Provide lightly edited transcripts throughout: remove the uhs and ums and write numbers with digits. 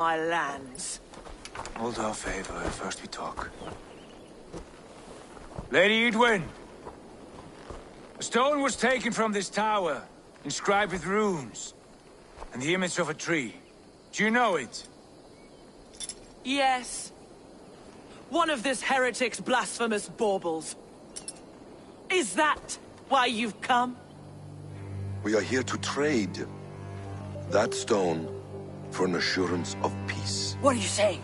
my lands. Hold off, Ava. First we talk. Lady Edwin! A stone was taken from this tower, inscribed with runes, and the image of a tree. Do you know it? Yes. One of this heretic's blasphemous baubles. Is that why you've come? We are here to trade that stone for an assurance of peace. What are you saying?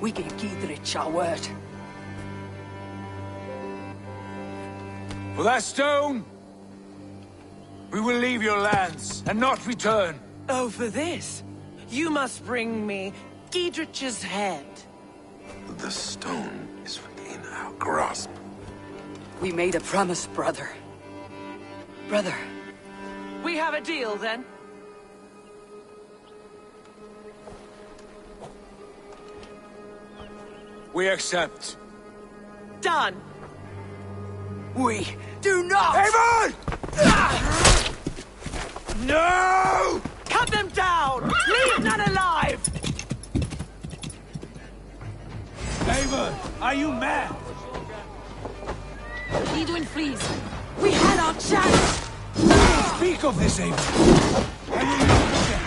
We gave Giedrich our word. For that stone, we will leave your lands and not return. Oh, for this? You must bring me Giedrich's head. The stone is within our grasp. We made a promise, brother. Brother. We have a deal, then? We accept. Done! We do not! Avon! No! Cut them down! Leave none alive! Avon, are you mad? Edwin, please. We had our chance! Speak of this, Avon. I will not forget.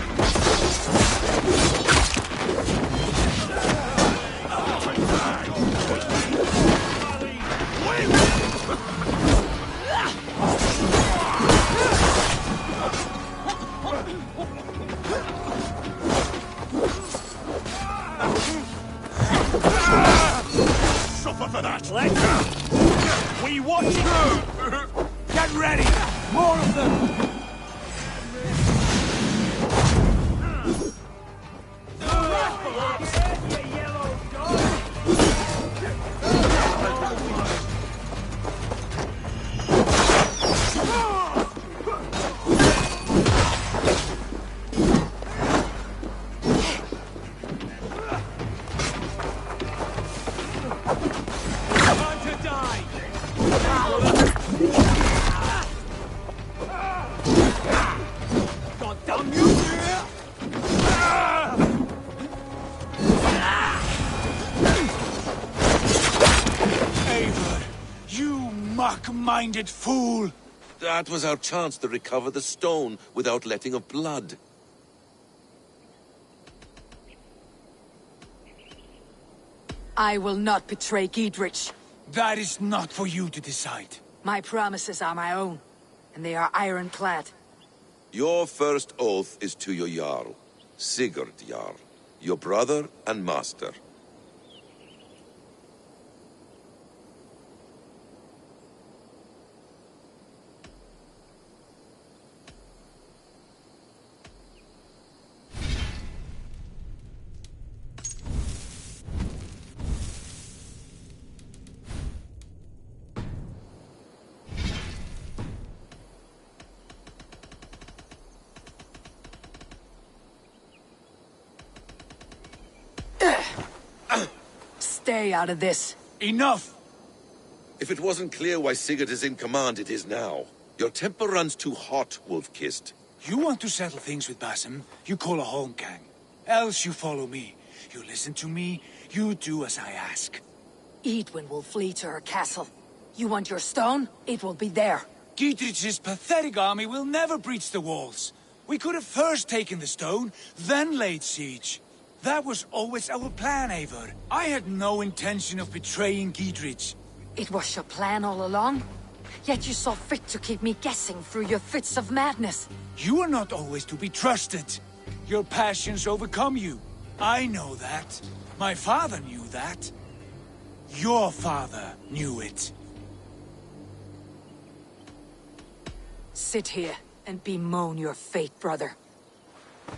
Suffer for that! Let go! We watching! Get ready! More of them! Mock-minded fool! That was our chance to recover the stone without letting of blood. I will not betray Giedrich. That is not for you to decide. My promises are my own, and they are ironclad. Your first oath is to your Jarl, Sigurd Jarl, your brother and master. Stay out of this. Enough! If it wasn't clear why Sigurd is in command, it is now. Your temper runs too hot, Wolf-Kissed. You want to settle things with Basim, you call a holmgang. Else you follow me. You listen to me, you do as I ask. Edwin will flee to her castle. You want your stone? It will be there. Giedrich's pathetic army will never breach the walls. We could have first taken the stone, then laid siege. That was always our plan, Eivor. I had no intention of betraying Giedrich. It was your plan all along? Yet you saw fit to keep me guessing through your fits of madness. You are not always to be trusted. Your passions overcome you. I know that. My father knew that. Your father knew it. Sit here and bemoan your fate, brother.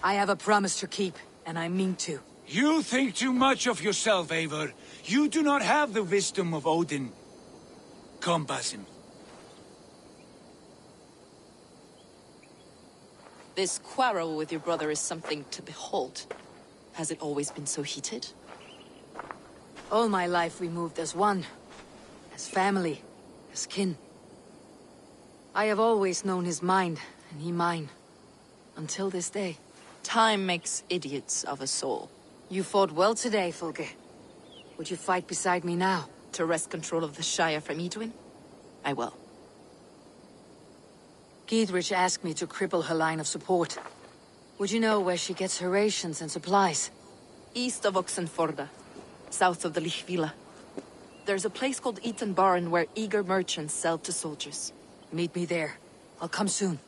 I have a promise to keep, and I mean to. You think too much of yourself, Eivor. You do not have the wisdom of Odin. Come, Basim. This quarrel with your brother is something to behold. Has it always been so heated? All my life we moved as one. As family. As kin. I have always known his mind, and he mine. Until this day. Time makes idiots of us all. You fought well today, Fulke. Would you fight beside me now? To wrest control of the Shire from Edwin? I will. Giedrich asked me to cripple her line of support. Would you know where she gets her rations and supplies? East of Oxenforda, south of the Lichvila. There's a place called Eaton Barn where eager merchants sell to soldiers. Meet me there. I'll come soon.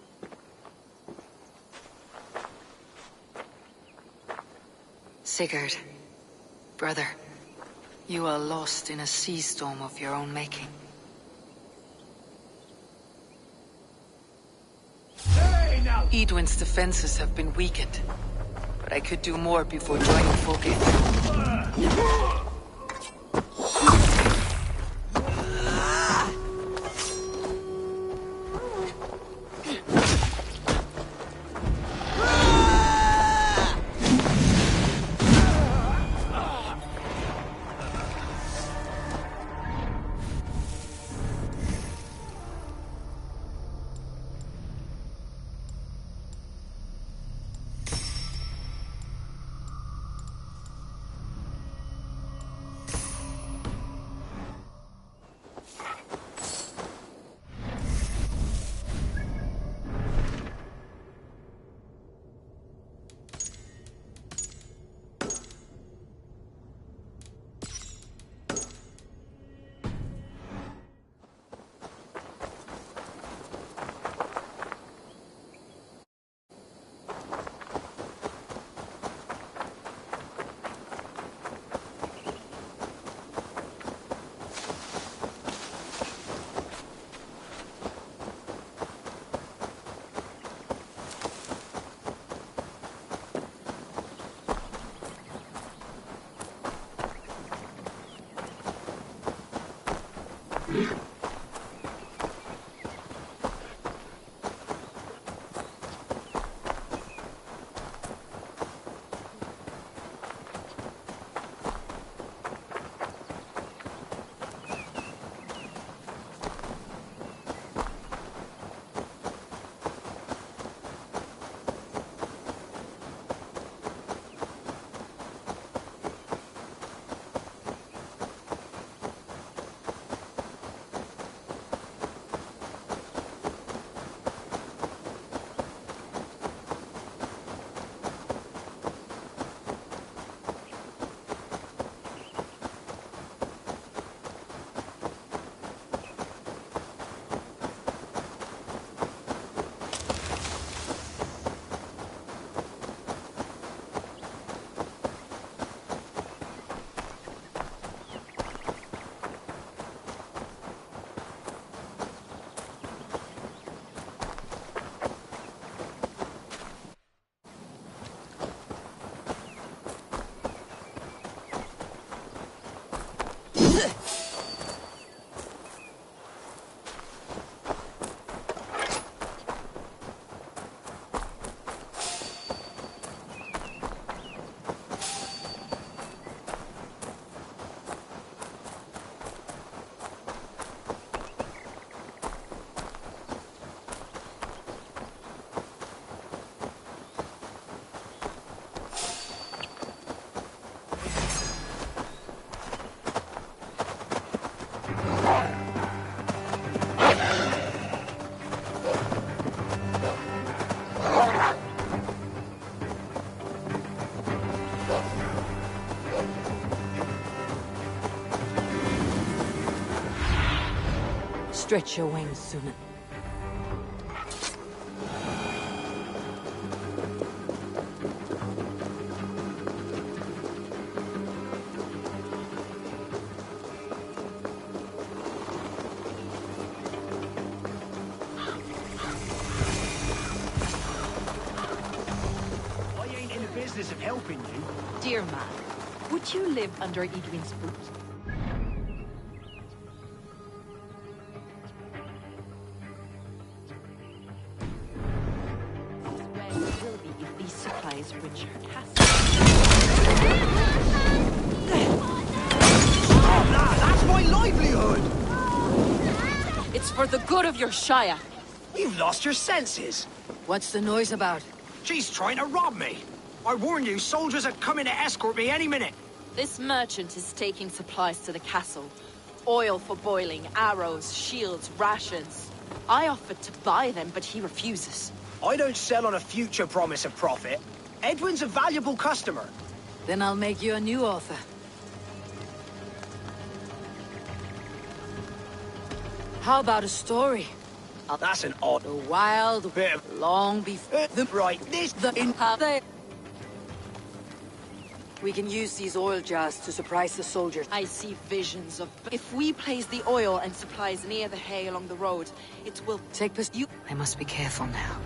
Sigurd, brother, you are lost in a sea storm of your own making. Edwin's defenses have been weakened, but I could do more before joining Fulke. Stretch your wings, Sunan. I ain't in the business of helping you. Dear man, would you live under Edwin's boot? Where you will be if these supplies reach your castle. Oh, nah, that's my livelihood! It's for the good of your Shire. You've lost your senses. What's the noise about? She's trying to rob me. I warned you, soldiers are coming to escort me any minute. This merchant is taking supplies to the castle. Oil for boiling, arrows, shields, rations. I offered to buy them, but he refuses. I don't sell on a future promise of profit. Edwin's a valuable customer. Then I'll make you a new author. How about a story? That's an odd... The wild, Bit of- long before Right, this... We can use these oil jars to surprise the soldiers. I see visions of... If we place the oil and supplies near the hay along the road, it will... You... I must be careful now.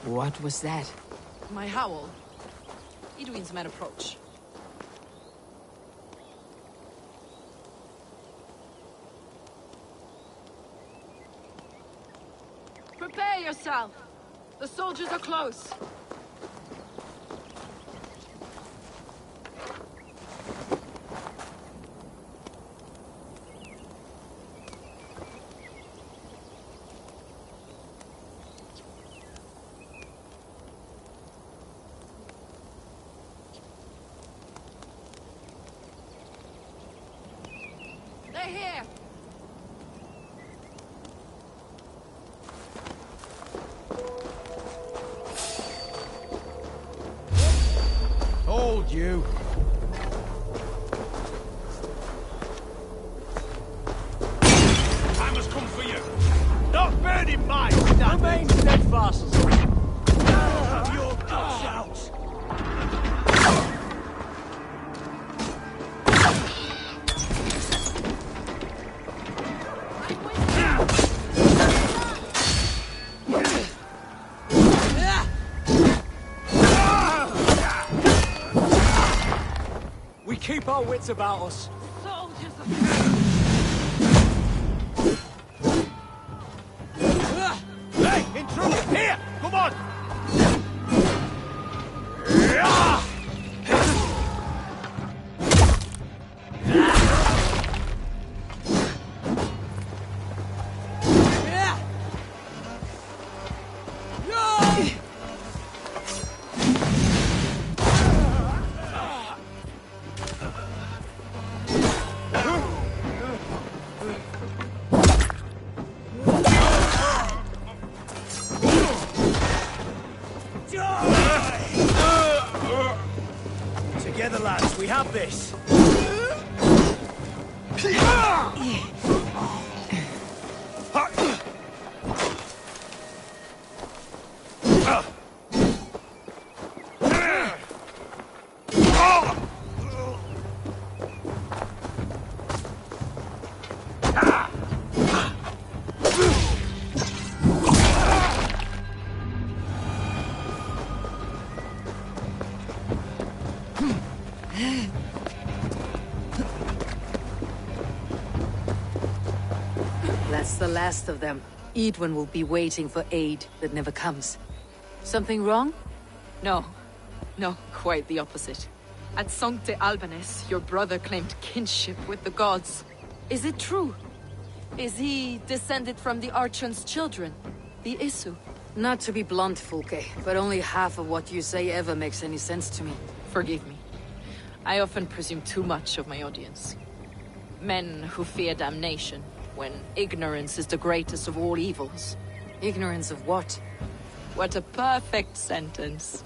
What was that? My howl. Edwin's men approach. Prepare yourself! The soldiers are close! They're here! Hold you. I must come for you. Not burning my stand. Remain steadfast. Have your guts out. We keep our wits about us. Soldiers of... Hey, intruder! Here! Come on! Together, lads, we have this. That's the last of them. Edwin will be waiting for aid that never comes. Something wrong? No. No, quite the opposite. At Sancte Albanus, your brother claimed kinship with the gods. Is it true? Is he descended from the Archon's children? The Isu? Not to be blunt, Fulke, but only half of what you say ever makes any sense to me. Forgive me. I often presume too much of my audience. Men who fear damnation, when ignorance is the greatest of all evils. Ignorance of what? What a perfect sentence.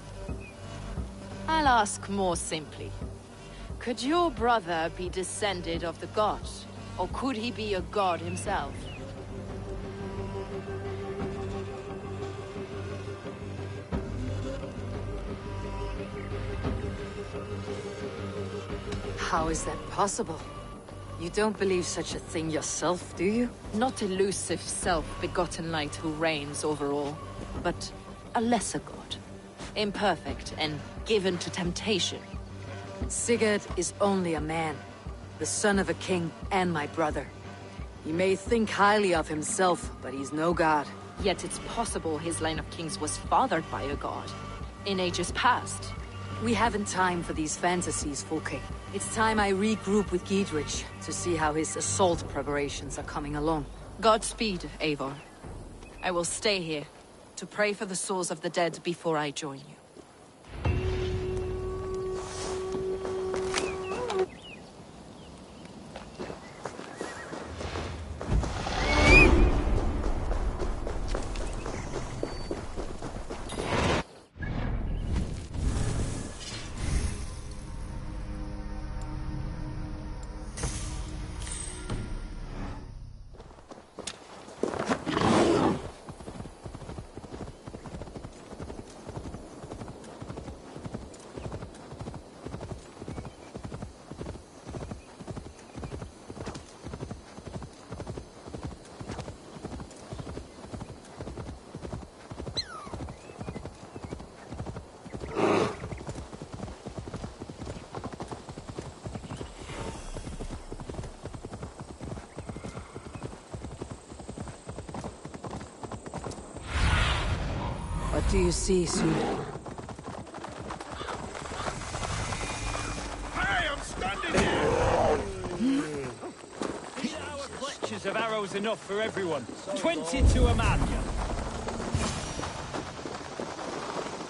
I'll ask more simply. Could your brother be descended of the gods? Or could he be a god himself? How is that possible? You don't believe such a thing yourself, do you? Not elusive self-begotten light who reigns over all, but a lesser god. Imperfect and given to temptation. Sigurd is only a man, the son of a king and my brother. He may think highly of himself, but he's no god. Yet it's possible his line of kings was fathered by a god, in ages past. We haven't time for these fantasies, Fulke. It's time I regroup with Giedrich to see how his assault preparations are coming along. Godspeed, Eivor. I will stay here, to pray for the souls of the dead before I join you. What do you see, Sud? Hey, I'm standing here! These our clutches of arrows enough for everyone. 20 to a man.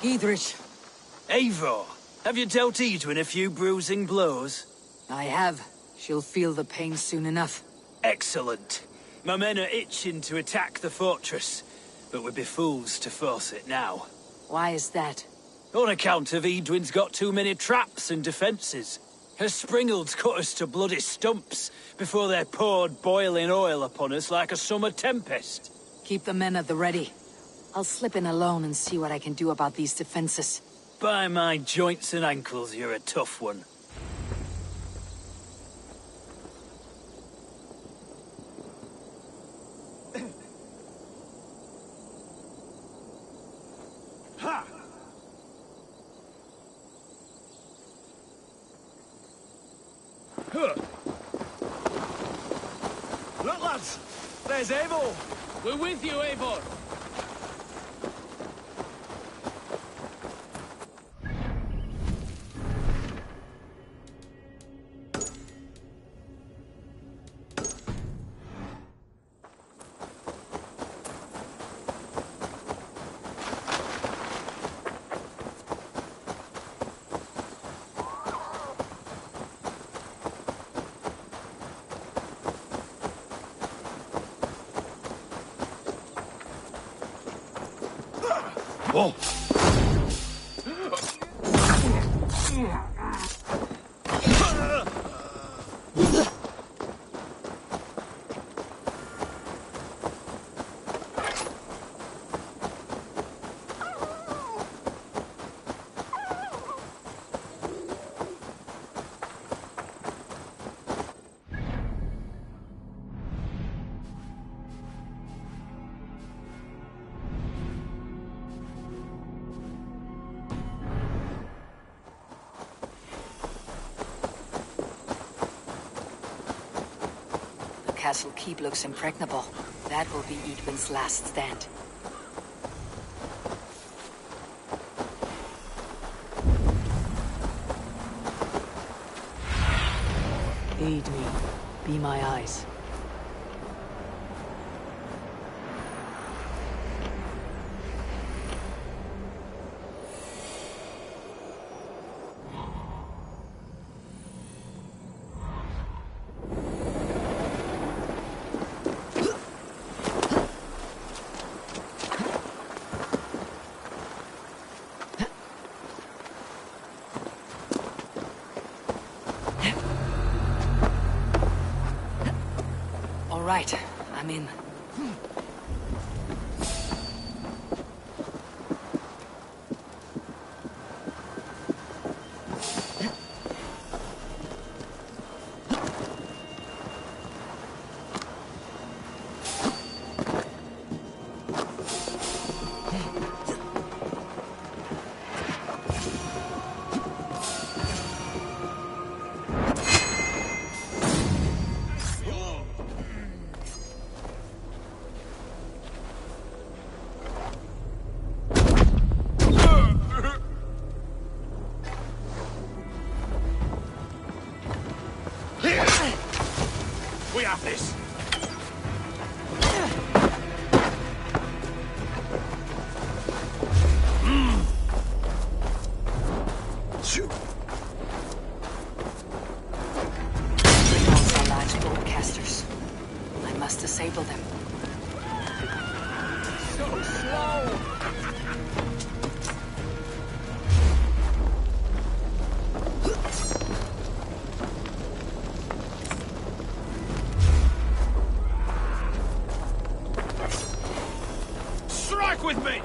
Giedrich. Eivor, have you dealt Edwin a few bruising blows? I have. She'll feel the pain soon enough. Excellent. My men are itching to attack the fortress, but we'd be fools to force it now. Why is that? On account of Edwin's got too many traps and defences. Her springalds cut us to bloody stumps before they poured boiling oil upon us like a summer tempest. Keep the men at the ready. I'll slip in alone and see what I can do about these defenses. By my joints and ankles, you're a tough one. Ha! Huh. Look, lads! There's Eivor! We're with you, Eivor! Oh! Castle keep looks impregnable. That will be Edwin's last stand. Aid me. Be my eyes. right. I'm in. We have this. Those are large bowcasters. I must disable them. So slow. Strike with me.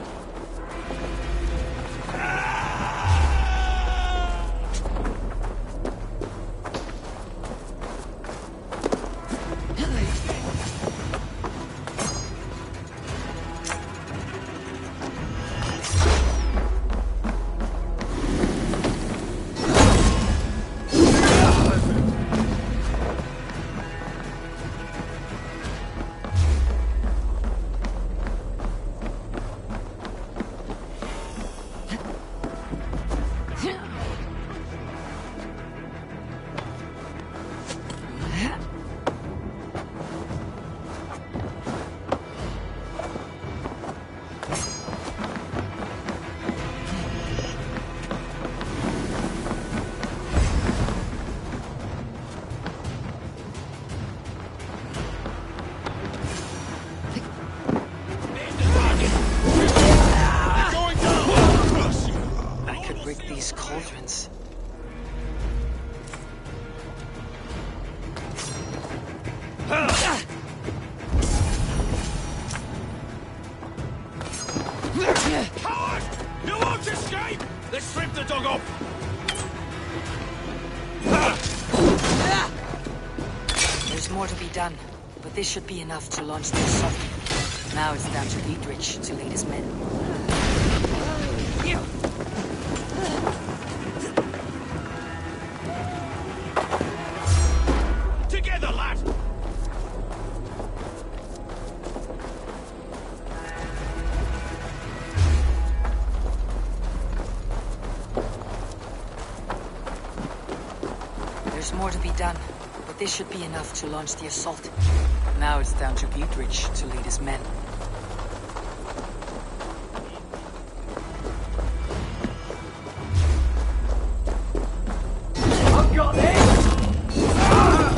I could rig these cauldrons. Coward! You won't escape! Let's strip the dog off! There's more to be done, but this should be enough to launch the assault. Now it's down to Dietrich to lead his men. Together, lad! There's more to be done, but this should be enough to launch the assault. Now it's down to Dietrich to lead his men. I've got this!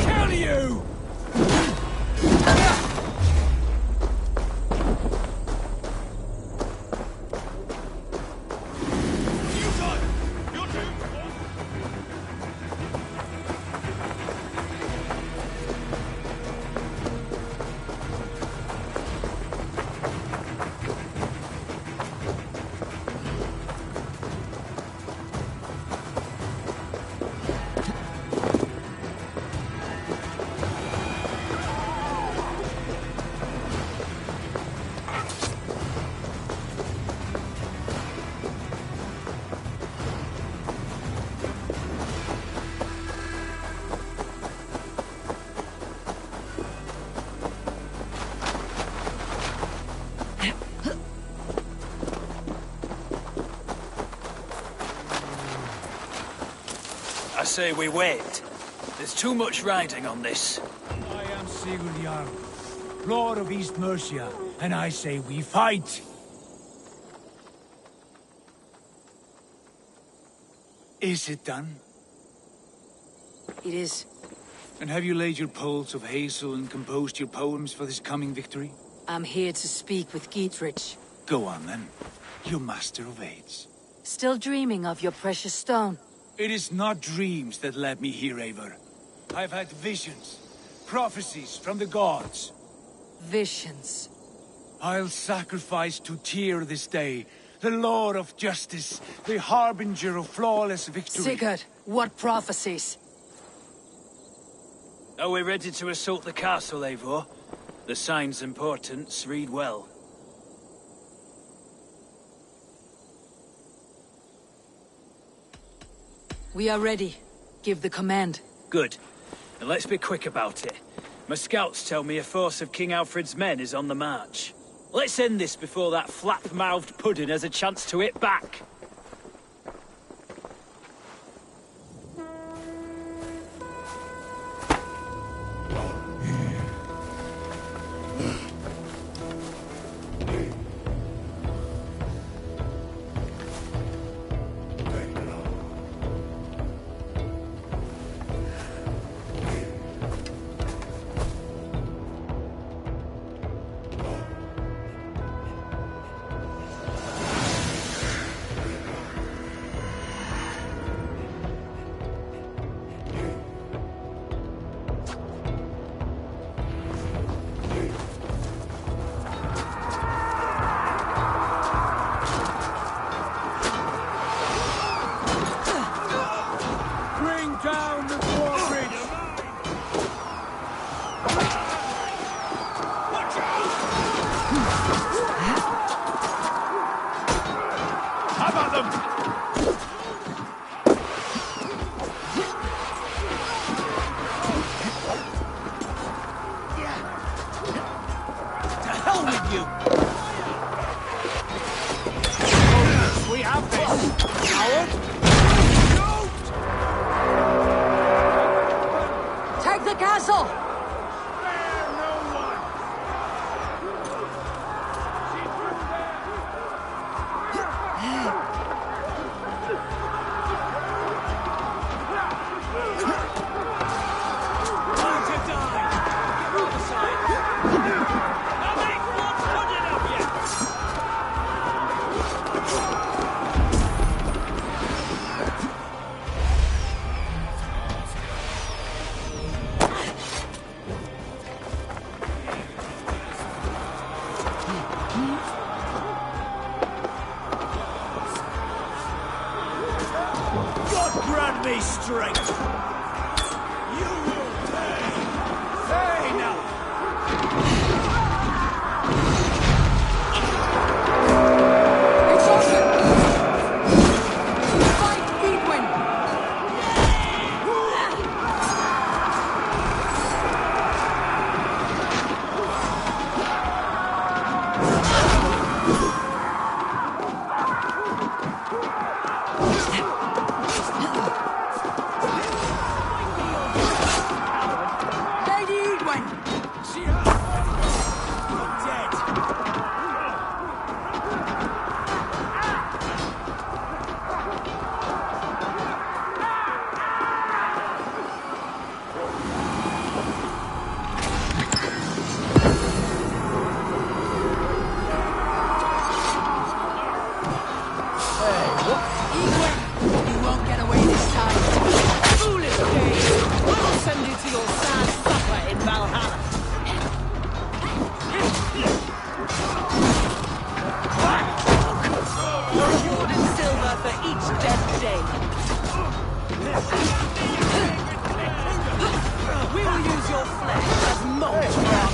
Kill you! You got it! You're doomed! I say we wait. There's too much riding on this. I am Sigurd Jarl, Lord of East Mercia, and I say we fight! Is it done? It is. And have you laid your poles of hazel and composed your poems for this coming victory? I'm here to speak with Dietrich. Go on then, you master of aids. Still dreaming of your precious stone? It is not dreams that led me here, Eivor. I've had visions. prophecies from the gods. Visions. I'll sacrifice to Tyr this day, the Lord of Justice, the harbinger of flawless victory. Sigurd, what prophecies? Are we ready to assault the castle, Eivor? The signs and portents read well. We are ready. Give the command. Good. And let's be quick about it. My scouts tell me a force of King Alfred's men is on the march. Let's end this before that flap-mouthed pudding has a chance to hit back. Take the castle! Me straight. You will pay. Say now. Exhaustion! Fight Edwin! Your sad supper in Valhalla. Gold and silver for each dead day. We will use your flesh as mulch for our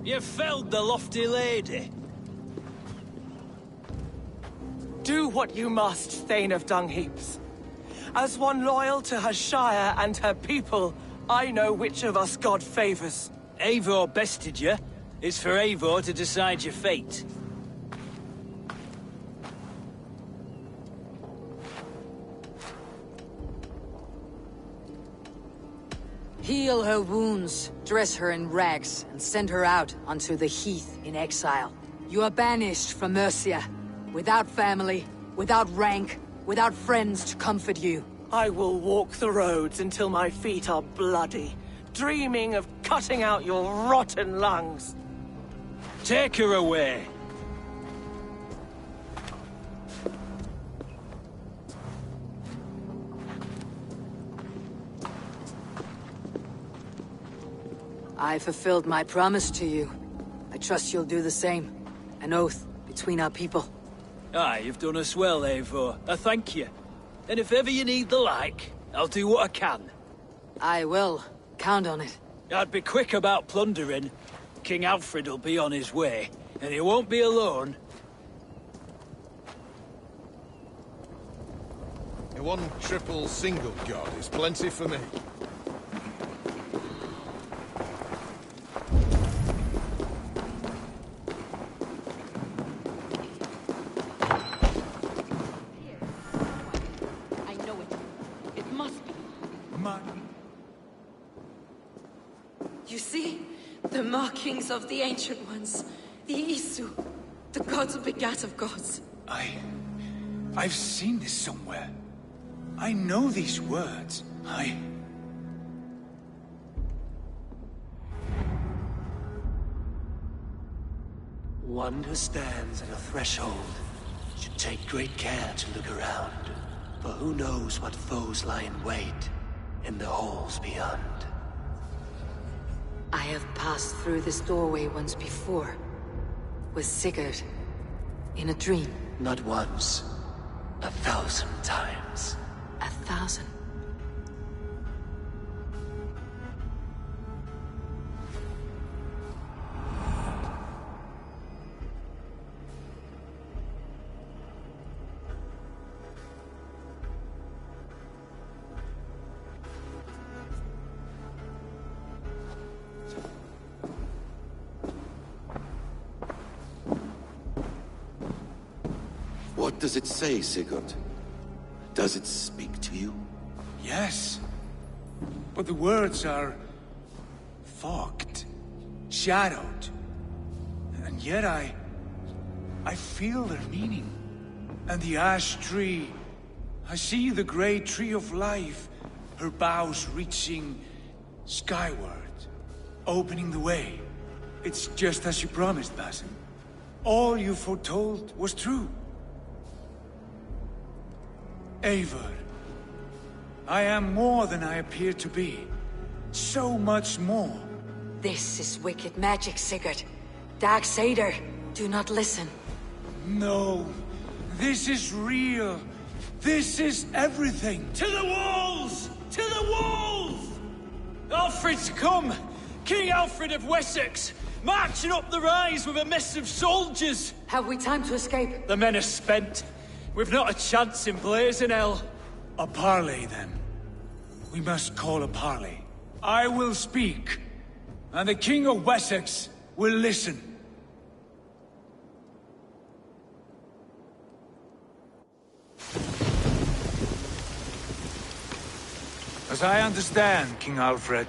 You felled the lofty lady. Do what you must, Thane of Dungheaps. As one loyal to her shire and her people, I know which of us God favors. Eivor bested you. It's for Eivor to decide your fate. Heal her wounds, dress her in rags, and send her out onto the heath in exile. You are banished from Mercia, without family, without rank, without friends to comfort you. I will walk the roads until my feet are bloody, dreaming of cutting out your rotten lungs. Take her away. I fulfilled my promise to you. I trust you'll do the same. An oath between our people. Aye, you've done us well, Eivor. I thank you. And if ever you need the like, I'll do what I can. I will. Count on it. I'd be quick about plundering. King Alfred will be on his way, and he won't be alone. One triple single god is plenty for me. I know it. It must be. You see? The markings of the Ancient Ones. The Isu. The gods begat of gods. I've seen this somewhere. I know these words. One who stands at a threshold should take great care to look around, for who knows what foes lie in wait in the halls beyond. I have passed through this doorway once before. With Sigurd. In a dream. Not once, 1,000 times. 1,000. What does it say, Sigurd? Does it speak to you? Yes. But the words are... fogged. Shadowed. And yet I feel their meaning. And the ash tree... I see the great tree of life. Her boughs reaching... skyward. Opening the way. It's just as you promised, Basim. All you foretold was true. Eivor, I am more than I appear to be. So much more. This is wicked magic, Sigurd. Darksader, do not listen. No, this is real. This is everything. To the walls! To the walls! Alfred's come! King Alfred of Wessex! Marching up the rise with a mess of soldiers! Have we time to escape? The men are spent. We've not a chance in blazing hell. A parley, then. We must call a parley. I will speak, and the King of Wessex will listen. As I understand, King Alfred,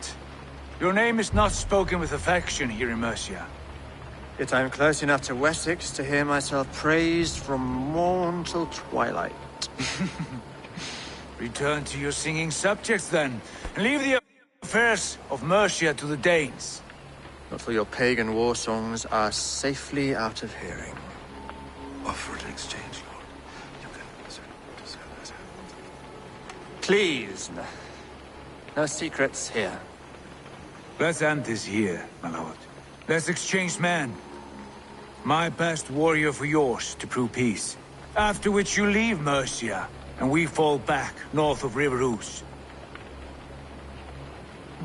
your name is not spoken with affection here in Mercia. Yet I am close enough to Wessex to hear myself praised from morn till twilight. Return to your singing subjects, then, and leave the affairs of Mercia to the Danes. Not for your pagan war songs are safely out of hearing. Offer an exchange, Lord. You can... Please, no secrets here. Let's end this here, my lord. Let's exchange men. My best warrior for yours to prove peace. After which you leave Mercia, and we fall back north of River Ouse.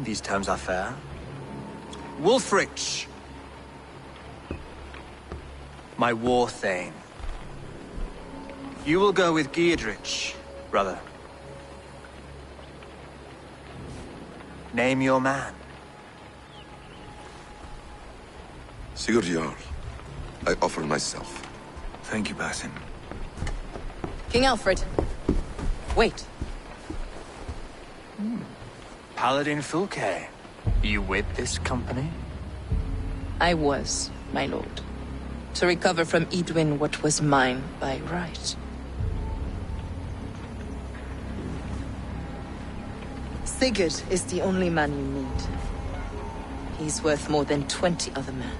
These terms are fair. Wulfrich! My war thane. You will go with Giedrich, brother. Name your man. Sigurd Jarl, I offer myself. Thank you, Basim. King Alfred. Wait. Paladin Fulke. You with this company? I was, my lord. To recover from Edwin what was mine by right. Sigurd is the only man you need. He's worth more than 20 other men.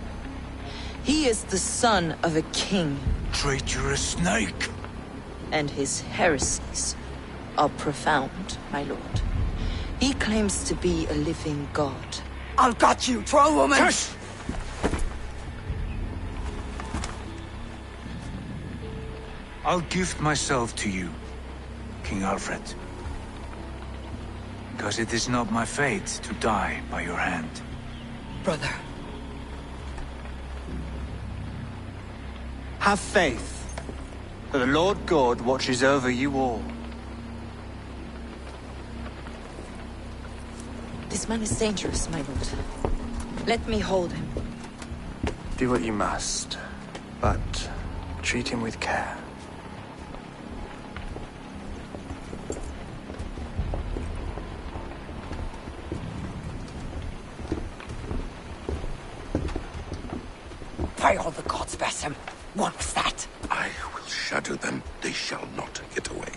He is the son of a king. Traitorous snake! And his heresies are profound, my lord. He claims to be a living god. I'll got you, troll woman! Hush! I'll gift myself to you, King Alfred. Because it is not my fate to die by your hand. Brother. Have faith, for the Lord God watches over you all. This man is dangerous, my lord. Let me hold him. Do what you must, but treat him with care. By all the gods, Basim. What was that? I will shatter them. They shall not get away.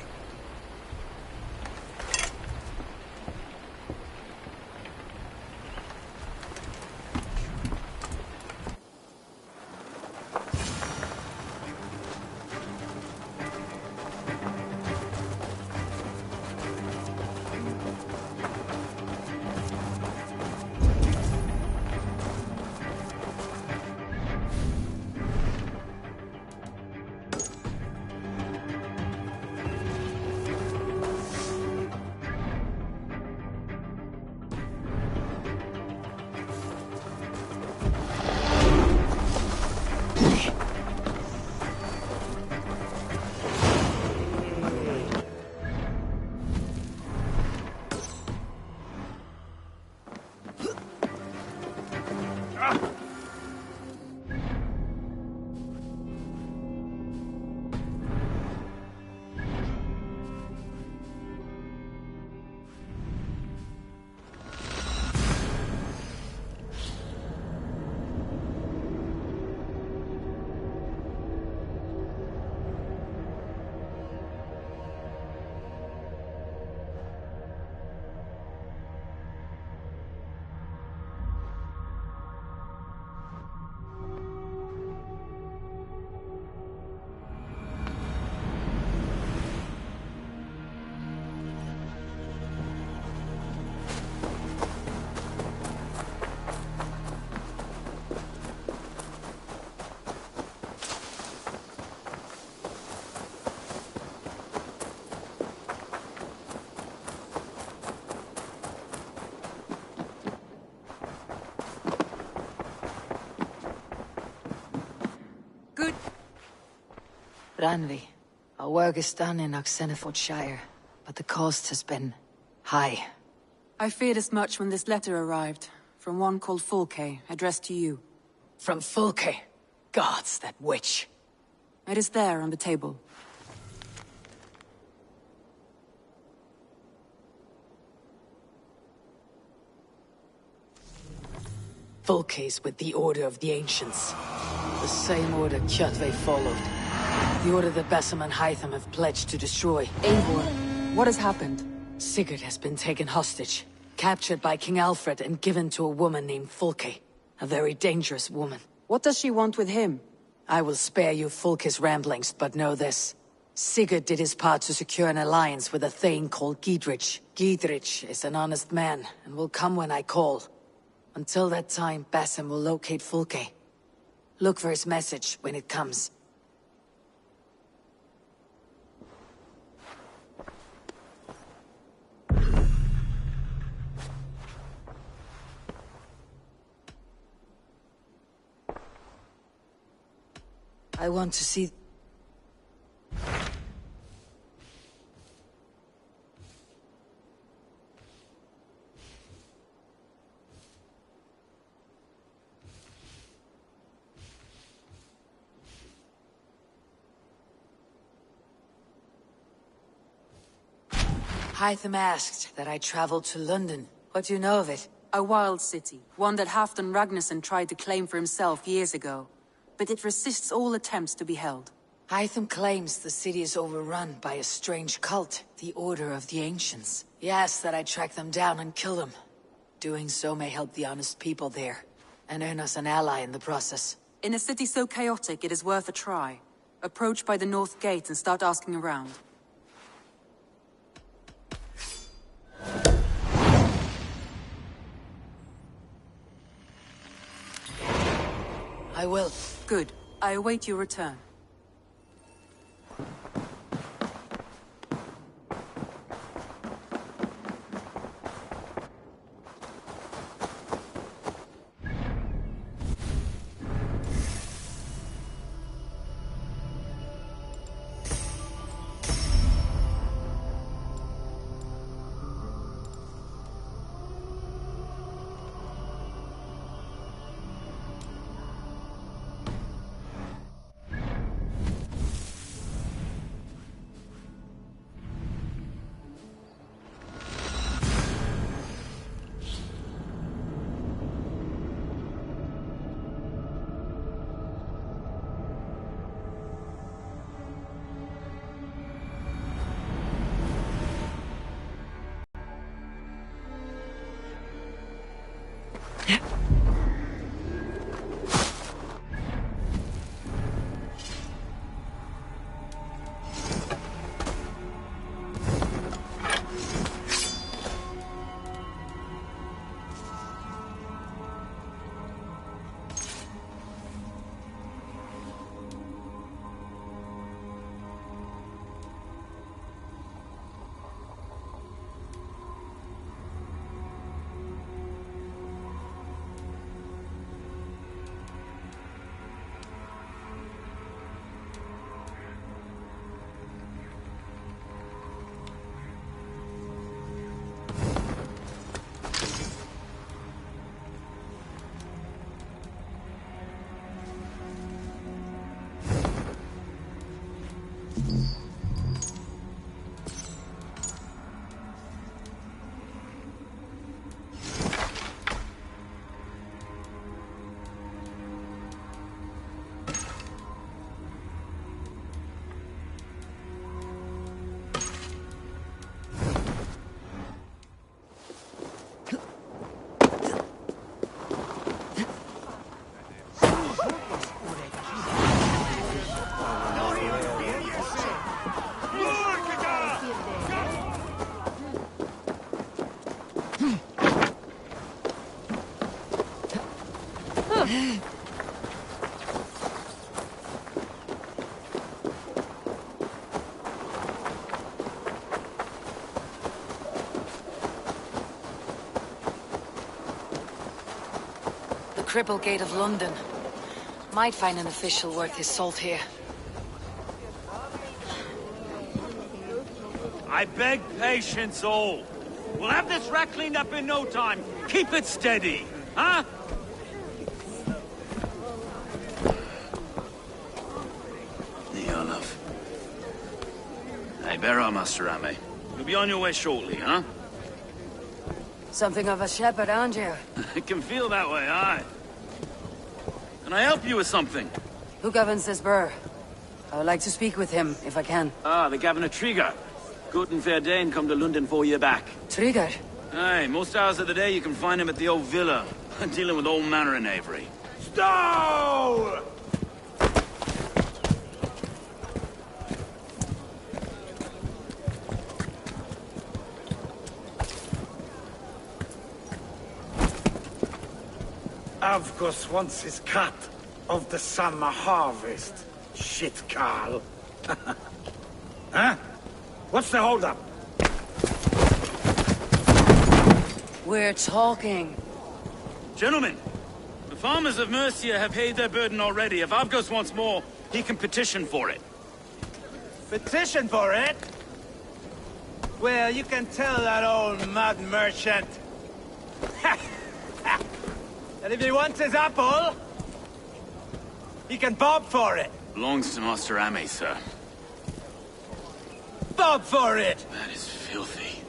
Ranvi, our work is done in Oxenfordshire, but the cost has been high. I feared as much when this letter arrived, from one called Fulke, addressed to you. From Fulke? Gods, that witch. It is there on the table. Fulke's with the Order of the Ancients. The same order Kjotve followed. The order that Basim and Hytham have pledged to destroy. Eivor, what has happened? Sigurd has been taken hostage, captured by King Alfred and given to a woman named Fulke. A very dangerous woman. What does she want with him? I will spare you Fulke's ramblings, but know this. Sigurd did his part to secure an alliance with a thane called Giedrich. Giedrich is an honest man, and will come when I call. Until that time, Basim will locate Fulke. Look for his message when it comes. I want to see... Hytham asked that I travel to London. What do you know of it? A wild city, one that Halfdan Ragnarsson tried to claim for himself years ago. But it resists all attempts to be held. Hytham claims the city is overrun by a strange cult, the Order of the Ancients. He asks that I track them down and kill them. Doing so may help the honest people there, and earn us an ally in the process. In a city so chaotic, it is worth a try. Approach by the North Gate and start asking around. I will. Good. I await your return. Cripple Gate of London. Might find an official worth his salt here. I beg patience, all. We'll have this wreck cleaned up in no time. Keep it steady, huh? Neolov. Hey, bear up, Master Ame. You'll be on your way shortly, huh? Something of a shepherd, aren't you? It can feel that way, aye. Can I help you with something? Who governs this burr? I would like to speak with him, if I can. Ah, the Governor Trigger. Good and fair Dane come to London 4 year back. Trigger? Aye, most hours of the day you can find him at the old villa, dealing with all manner in Avery. Stow! Avgos wants his cut of the summer harvest. Shit, Carl. Huh? What's the holdup? We're talking. Gentlemen, the farmers of Mercia have paid their burden already. If Avgos wants more, he can petition for it. Petition for it? Well, you can tell that old mud merchant. And if he wants his apple, he can bob for it. Belongs to Master Ame, sir. Bob for it! That is filthy.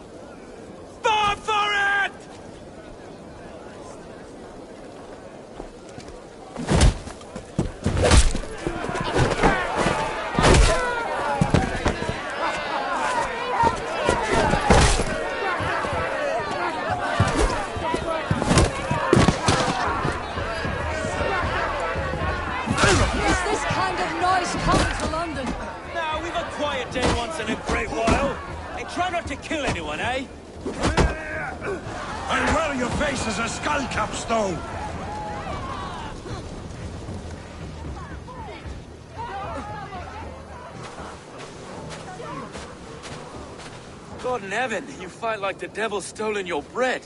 one, eh? And well, your face is a skull capstone. God in heaven, you fight like the devil's stolen your bread.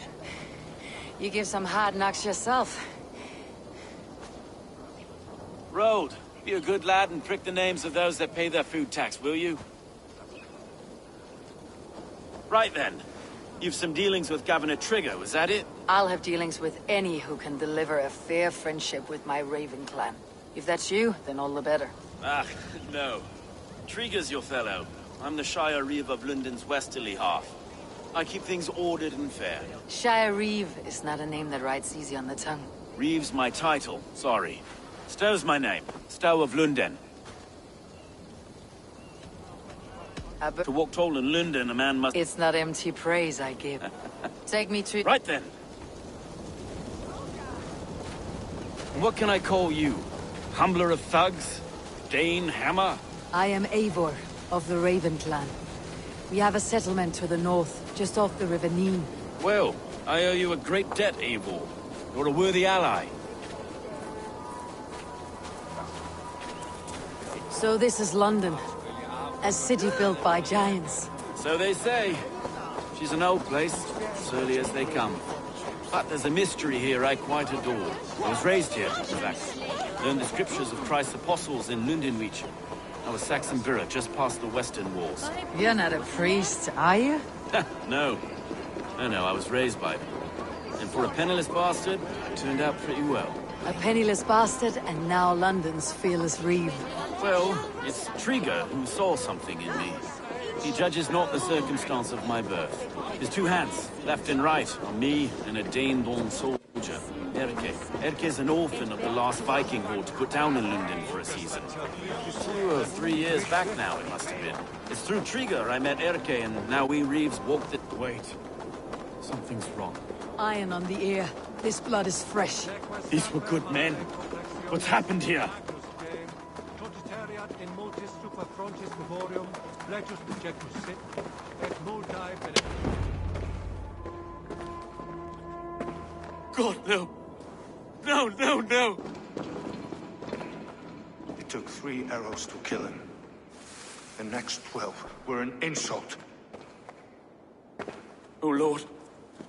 You give some hard knocks yourself. Road, be a good lad and prick the names of those that pay their food tax, will you? Right then. You've some dealings with Governor Trigger, was that it? I'll have dealings with any who can deliver a fair friendship with my Raven clan. If that's you, then all the better. Ah, no. Trigger's your fellow. I'm the Shire Reeve of London's westerly half. I keep things ordered and fair. Shire Reeve is not a name that rides easy on the tongue. Reeve's my title, sorry. Stow's my name. Stow of London. To walk tall in London, a man must... It's not empty praise I give. Take me to... Right then. What can I call you? Humbler of thugs? Dane Hammer? I am Eivor, of the Raven clan. We have a settlement to the north, just off the River Neen. Well, I owe you a great debt, Eivor. You're a worthy ally. So this is London. A city built by giants. So they say. She's an old place, surly as they come. But there's a mystery here I quite adore. I was raised here, in fact. Learned the scriptures of Christ's apostles in Lundenreach. I was Saxon Borough, just past the western walls. You're not a priest, are you? No. No, I was raised by them. And for a penniless bastard, I turned out pretty well. A penniless bastard, and now London's fearless Reeve. Well, it's Trigger who saw something in me. He judges not the circumstance of my birth. His two hands, left and right, on me and a Dane-born soldier, Erke. Erke's an orphan of the last Viking horde put down in London for a season. 2 or 3 years back now, it must have been. It's through Trigger I met Erke, and now we Reeves walked it. Wait. Something's wrong. Iron on the ear. This blood is fresh. These were good men. What's happened here? God, no. No. It took 3 arrows to kill him. The next 12 were an insult. O Lord,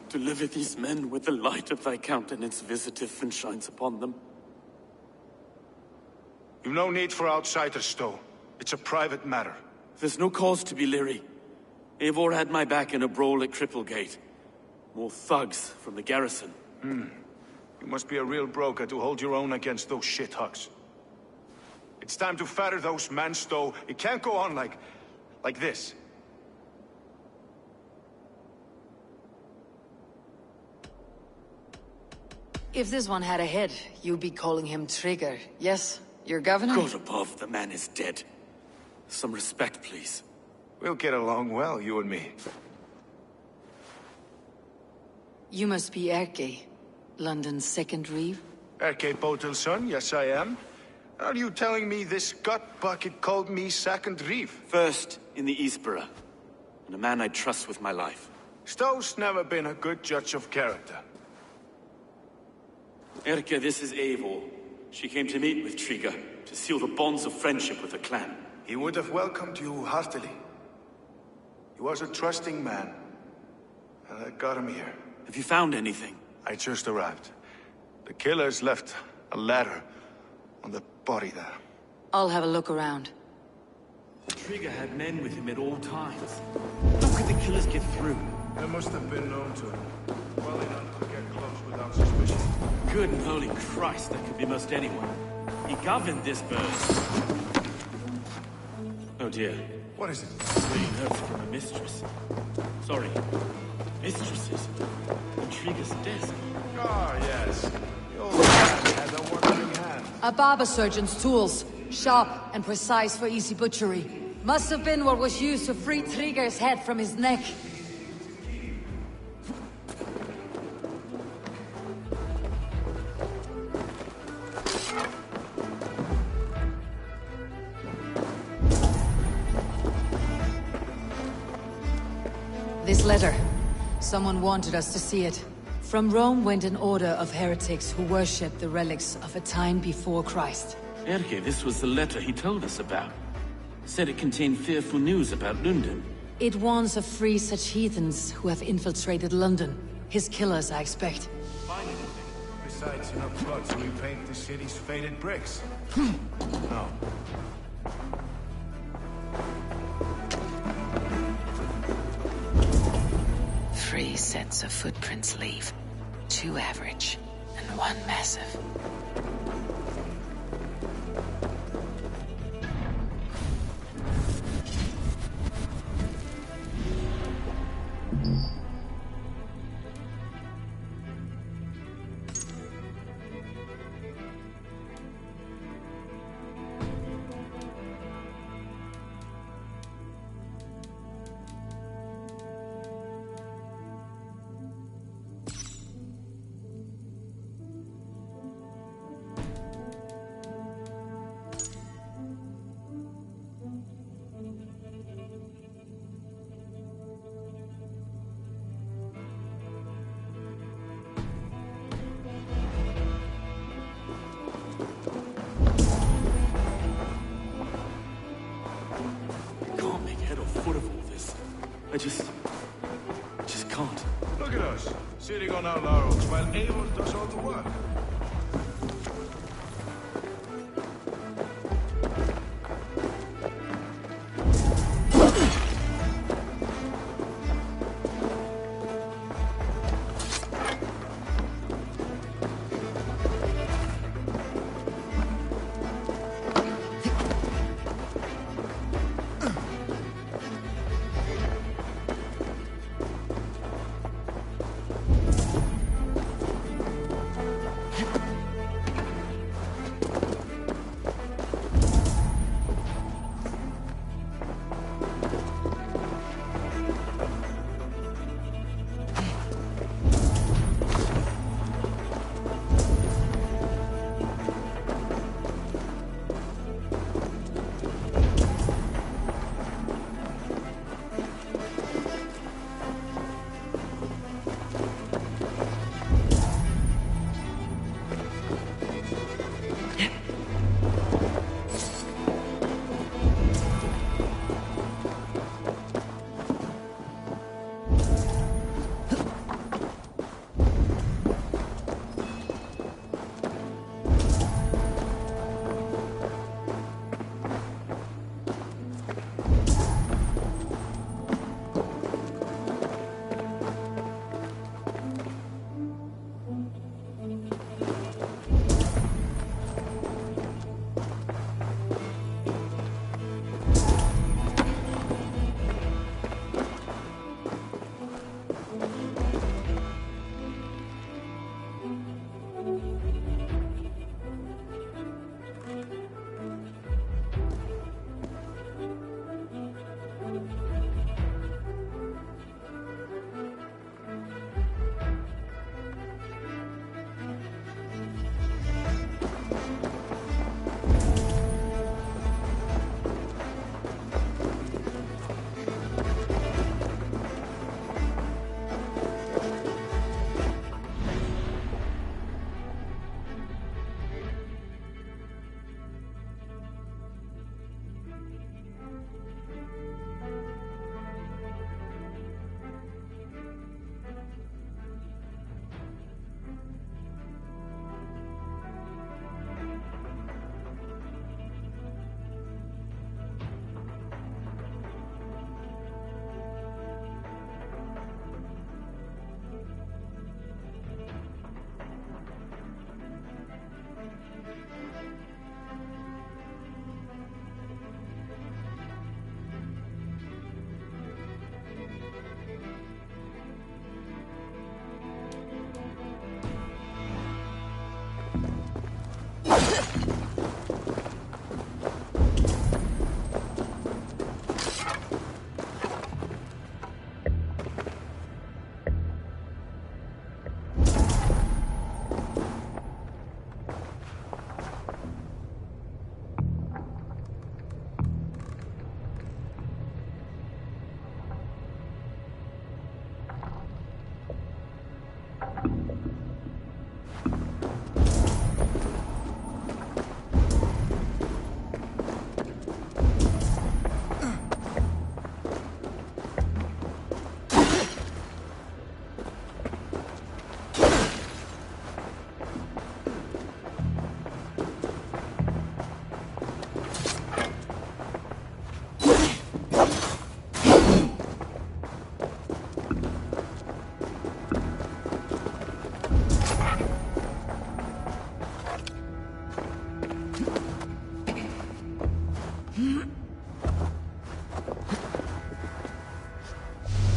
deliver these men with the light of thy countenance visitive and shines upon them. You've no need for outsiders, Stowe. It's a private matter. There's no cause to be leery. Eivor had my back in a brawl at Cripplegate. More thugs from the garrison. You must be a real broker to hold your own against those shithugs. It's time to fetter those men, Stowe. It can't go on like this. If this one had a head, you'd be calling him Trigger, yes? Your governor? God above, the man is dead. Some respect, please. We'll get along well, you and me. You must be Erke, London's second Reeve? Erke Botel's son, yes I am. Are you telling me this gut bucket called me second Reeve? First in the Eastborough, and a man I trust with my life. Stowe's never been a good judge of character. Erke, this is Eivor. She came to meet with Trigger, to seal the bonds of friendship with the clan. He would have welcomed you heartily. He was a trusting man, and I got him here. Have you found anything? I just arrived. The killers left a ladder on the body there. I'll have a look around. Trigger had men with him at all times. How could the killers get through? They must have been known to him. Well enough to get close without suspicion. Good and holy Christ, that could be most anyone. He governed this bird. Oh dear. What is it? Bleeding notes from a mistress. Sorry. Mistresses. And Trigger's desk. Ah, yes. The old man had a working hand. A barber surgeon's tools. Sharp and precise for easy butchery. Must have been what was used to free Trigger's head from his neck. This letter. Someone wanted us to see it. From Rome went an order of heretics who worshipped the relics of a time before Christ. Erke, this was the letter he told us about. Said it contained fearful news about London. It warns of free such heathens who have infiltrated London. His killers, I expect. Find anything? Besides enough blood to repaint the city's faded bricks? No. 3 sets of footprints leave. 2 average, and 1 massive. I just can't. Look at us, sitting on our laurels while Eivor does all the work.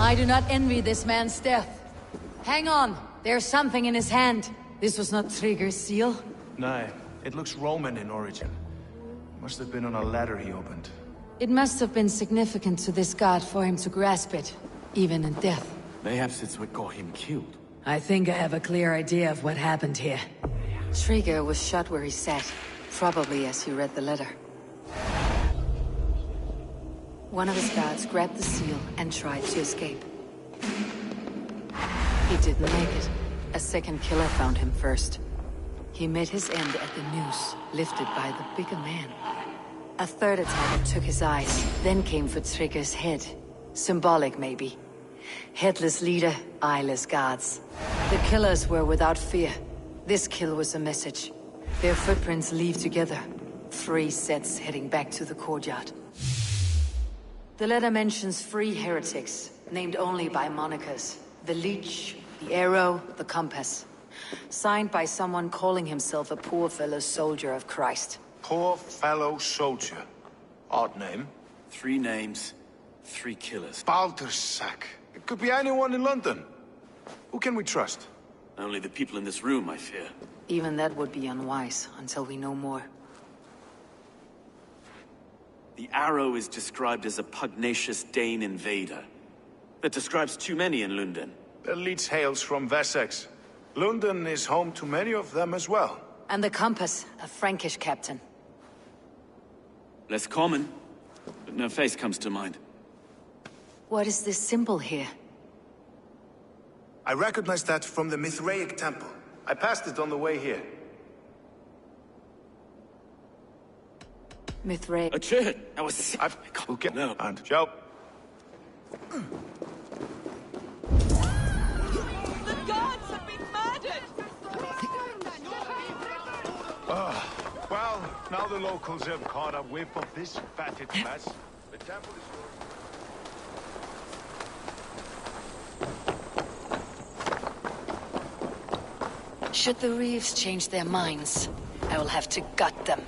I do not envy this man's death. Hang on, there's something in his hand. This was not Trigger's seal. No, it looks Roman in origin. Must have been on a ladder he opened. It must have been significant to this god for him to grasp it, even in death. Perhaps it's what got him killed. I think I have a clear idea of what happened here. Trigger was shot where he sat, probably as he read the letter. One of his guards grabbed the seal and tried to escape. He didn't make it. A second killer found him first. He met his end at the noose, lifted by the bigger man. A third attacker took his eyes, then came for Trigger's head. Symbolic, maybe. Headless leader, eyeless guards. The killers were without fear. This kill was a message. Their footprints leave together. 3 sets heading back to the courtyard. The letter mentions 3 heretics, named only by monikers. The Leech, the Arrow, the Compass. Signed by someone calling himself a poor fellow soldier of Christ. Poor fellow soldier. Odd name. 3 names, 3 killers. Baldersack. It could be anyone in London. Who can we trust? Only the people in this room, I fear. Even that would be unwise, until we know more. The Arrow is described as a pugnacious Dane invader. That describes too many in London. The Leech hails from Wessex. London is home to many of them as well. And the Compass, a Frankish captain. Less common, but no face comes to mind. What is this symbol here? I recognize that from the Mithraic temple. I passed it on the way here. Mithraic. A church! I was... We'll get... No. And Joe. The gods have been murdered! Well, now the locals have caught a whiff of this fatted mess. The temple is... Should the Reeves change their minds, I will have to gut them.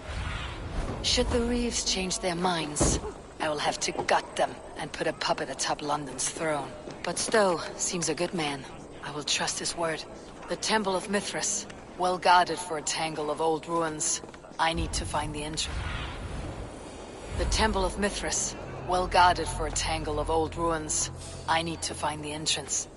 Should the Reeves change their minds, I will have to gut them and put a puppet atop London's throne. But Stowe seems a good man. I will trust his word. The Temple of Mithras, well guarded for a tangle of old ruins. I need to find the entrance. The Temple of Mithras, well guarded for a tangle of old ruins. I need to find the entrance.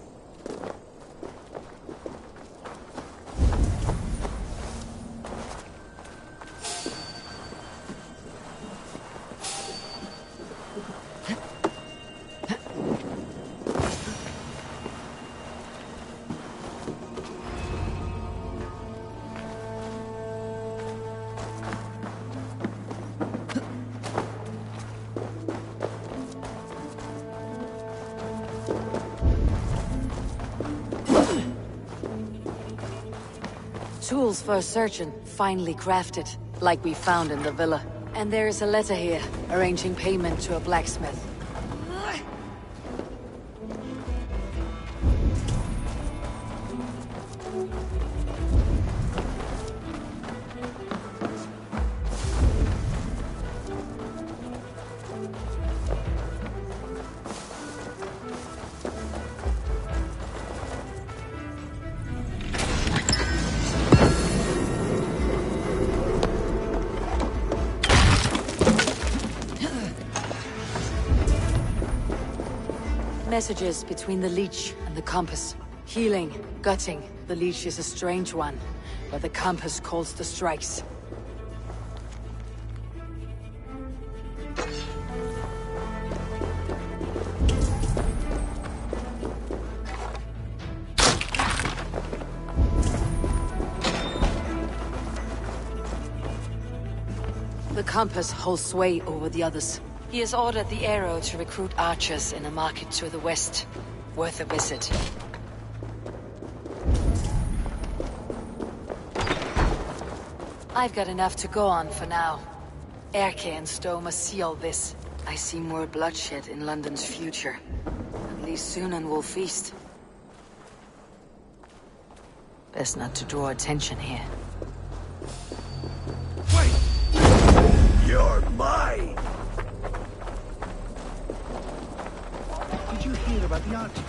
Tools for a surgeon, finely crafted, like we found in the villa. And there is a letter here, arranging payment to a blacksmith. Messages between the Leech and the Compass. Healing, gutting. The Leech is a strange one, but the Compass calls the strikes. The Compass holds sway over the others. He has ordered the Arrow to recruit archers in a market to the west. Worth a visit. I've got enough to go on for now. Erke and Stowe must see all this. I see more bloodshed in London's future. At least Sunan will feast. Best not to draw attention here. Wait! You're mine! did you hear about the artist?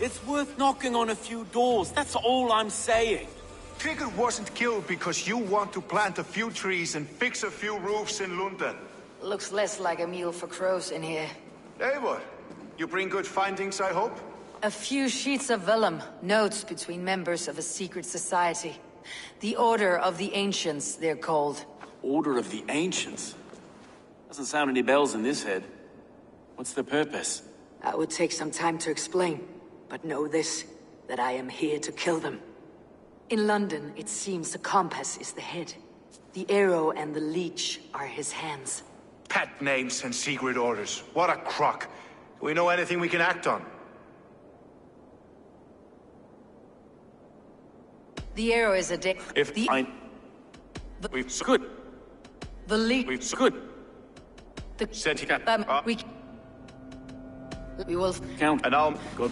It's worth knocking on a few doors, that's all I'm saying. Trigger wasn't killed because you want to plant a few trees and fix a few roofs in London. Looks less like a meal for crows in here. Eivor, you bring good findings, I hope? A few sheets of vellum, notes between members of a secret society. The Order of the Ancients, they're called. Order of the Ancients? Doesn't sound any bells in this head. What's the purpose? That would take some time to explain. But know this, that I am here to kill them. In London, it seems the compass is the head. The arrow and the leech are his hands. Pet names and secret orders. What a crock. Do we know anything we can act on? The arrow is a deck. If the... We've good. The leech... We've good. The... Said he got... We will... Count. And I'll... Good.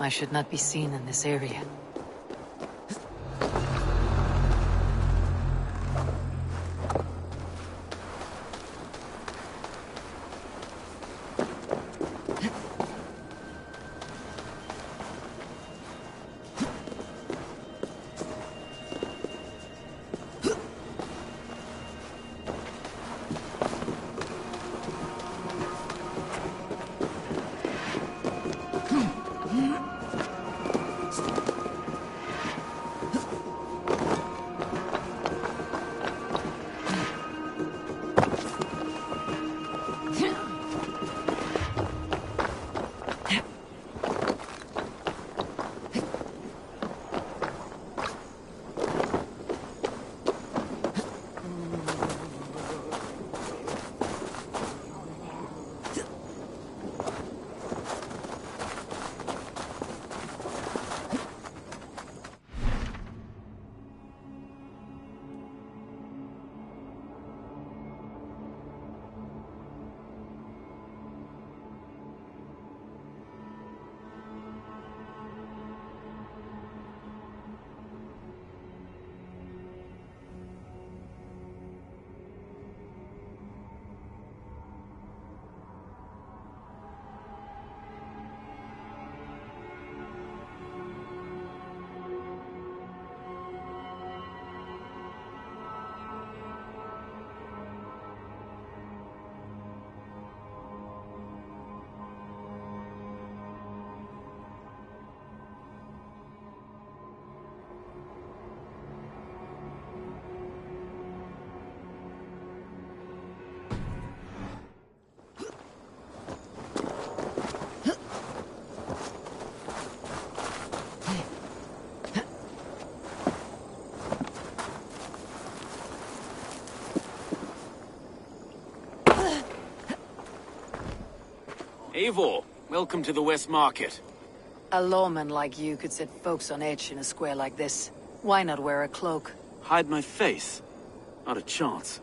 I should not be seen in this area. Eivor, welcome to the West Market. A lawman like you could set folks on edge in a square like this. Why not wear a cloak? Hide my face? Not a chance.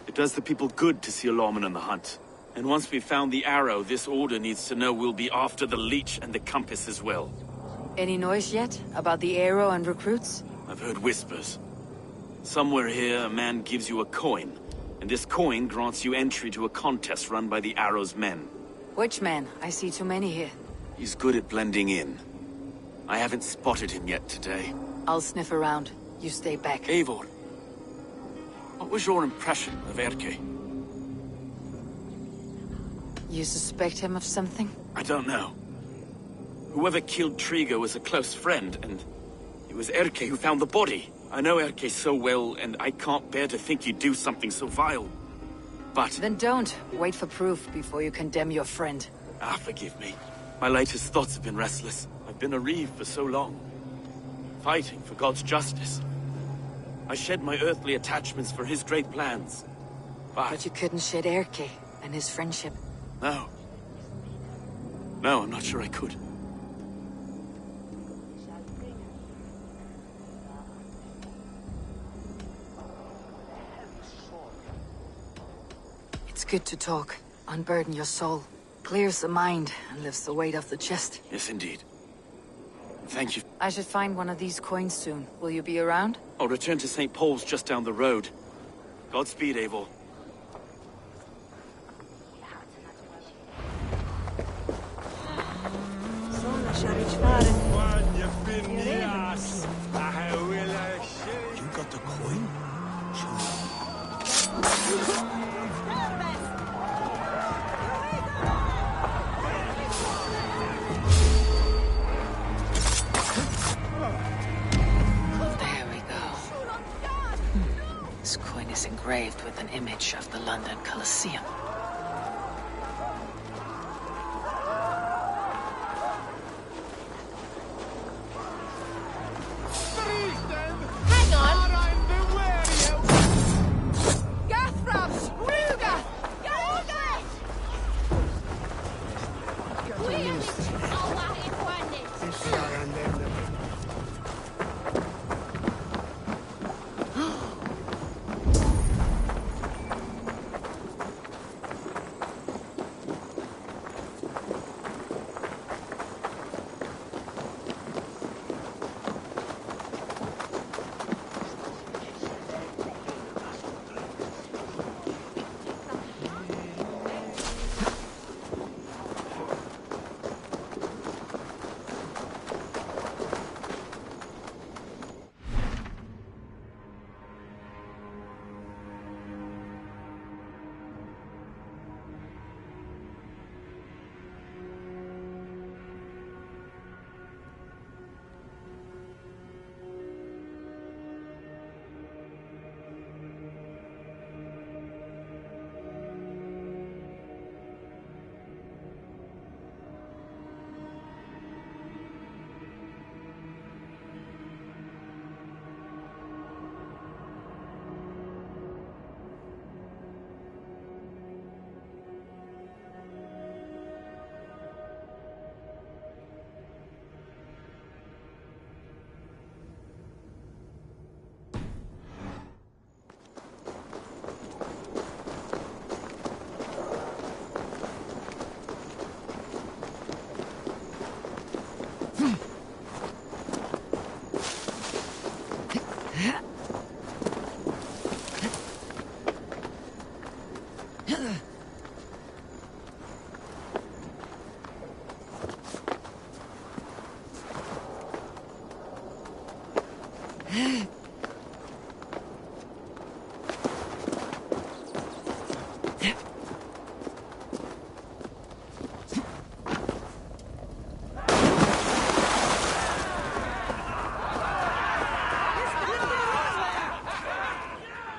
It does the people good to see a lawman on the hunt. And once we've found the arrow, this order needs to know we'll be after the leech and the compass as well. Any noise yet about the arrow and recruits? I've heard whispers. Somewhere here, a man gives you a coin, and this coin grants you entry to a contest run by the Arrow's men. Which man? I see too many here. He's good at blending in. I haven't spotted him yet today. I'll sniff around. You stay back. Eivor, what was your impression of Erke? You suspect him of something? I don't know. Whoever killed Triga was a close friend, and it was Erke who found the body. I know Erke so well, and I can't bear to think you'd do something so vile. But... Then don't. Wait for proof before you condemn your friend. Forgive me. My latest thoughts have been restless. I've been a reeve for so long. Fighting for God's justice. I shed my earthly attachments for his great plans. But you couldn't shed Erke and his friendship. No. No, I'm not sure I could. It's good to talk. Unburden your soul. Clears the mind and lifts the weight off the chest. Yes, indeed. Thank you. I should find one of these coins soon. Will you be around? I'll return to St. Paul's just down the road. Godspeed, Eivor. You got the coin? There we go. This coin is engraved with an image of the London Colosseum.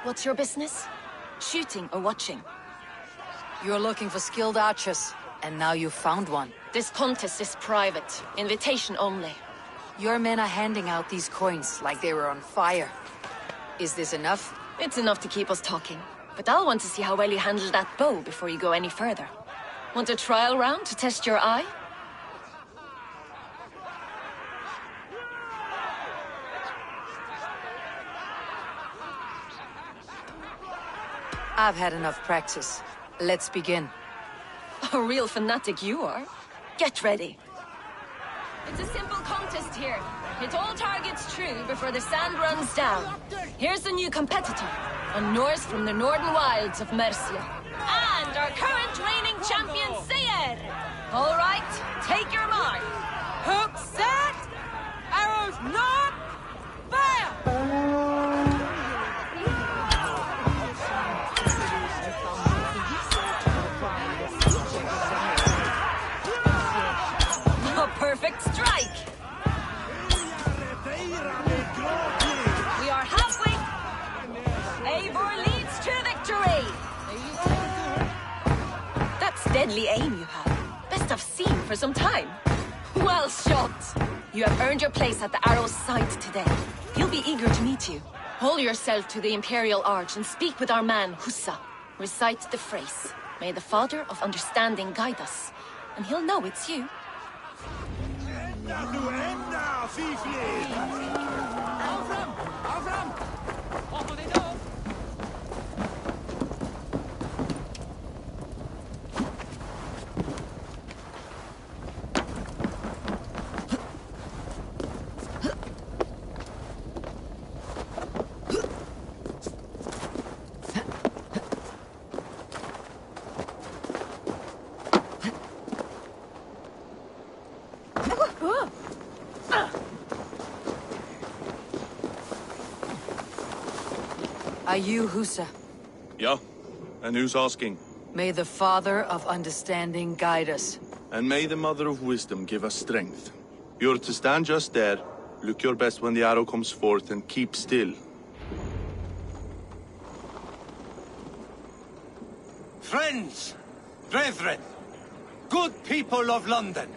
What's your business? Shooting or watching? You're looking for skilled archers, and now you found one. This contest is private. Invitation only. Your men are handing out these coins like they were on fire. Is this enough? It's enough to keep us talking. But I'll want to see how well you handle that bow before you go any further. Want a trial round to test your eye? I've had enough practice. Let's begin. A real fanatic you are. Get ready. It's a simple contest here. Hit all targets true before the sand runs down. Here's the new competitor, a Norse from the northern wilds of Mercia. And our current reigning champion, Seer! All right, take your mark. Hook set! Arrows not! Fire! A perfect strike! We are halfway. Eivor leads to victory! That's deadly aim you have. Best I've seen for some time. Well shot! You have earned your place at the Arrow's side today. He'll be eager to meet you. Hold yourself to the Imperial Arch and speak with our man, Hussa. Recite the phrase. May the Father of Understanding guide us. And he'll know it's you. Are you Husa? Yeah. And who's asking? May the Father of Understanding guide us. And may the Mother of Wisdom give us strength. You're to stand just there, look your best when the arrow comes forth, and keep still. Friends, brethren, good people of London,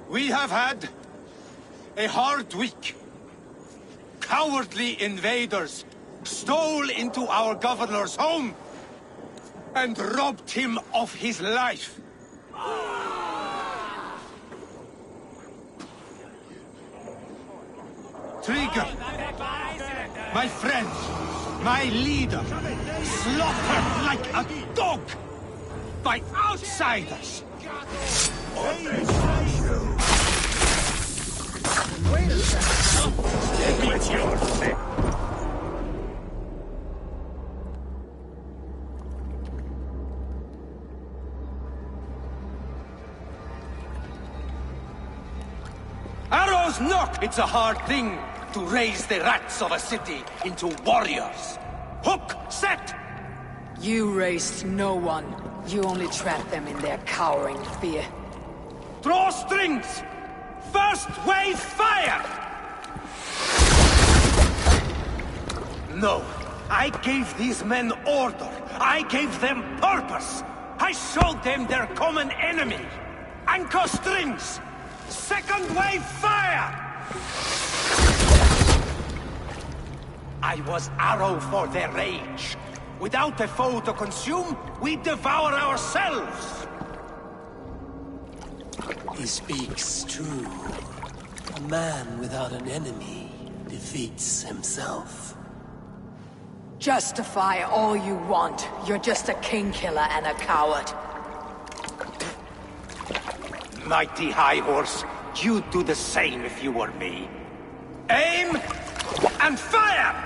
we have had a hard week. Cowardly invaders stole into our governor's home and robbed him of his life. Trigger, my friend, my leader, slaughtered like a dog by outsiders. Wait a second. It's yours. Arrows knock! It's a hard thing to raise the rats of a city into warriors. Hook, set! You raised no one. You only trapped them in their cowering fear. Draw strings! First wave fire! No, I gave these men order. I gave them purpose. I showed them their common enemy. Anchor strings! Second wave fire! I was arrow for their rage. Without a foe to consume, we devour ourselves. He speaks true. A man without an enemy defeats himself. Justify all you want. You're just a king killer and a coward. Mighty High Horse, you'd do the same if you were me. Aim and fire!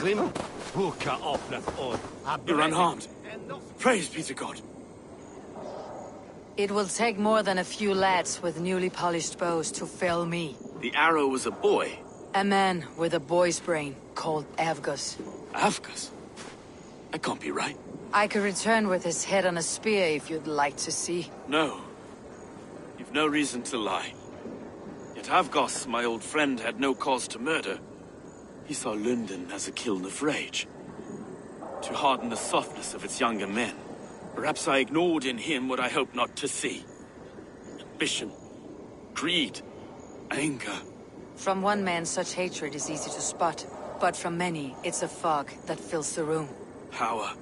Grim, Buka Opnath Od. You're unharmed. Praise be to God. It will take more than a few lads with newly polished bows to fell me. The arrow was a boy. A man with a boy's brain, called Avgus. Avgus? That can't be right. I could return with his head on a spear if you'd like to see. No. You've no reason to lie. Yet Avgos, my old friend, had no cause to murder. He saw London as a kiln of rage. To harden the softness of its younger men. Perhaps I ignored in him what I hoped not to see. Ambition, greed, anger. From one man, such hatred is easy to spot. But from many, it's a fog that fills the room. Power.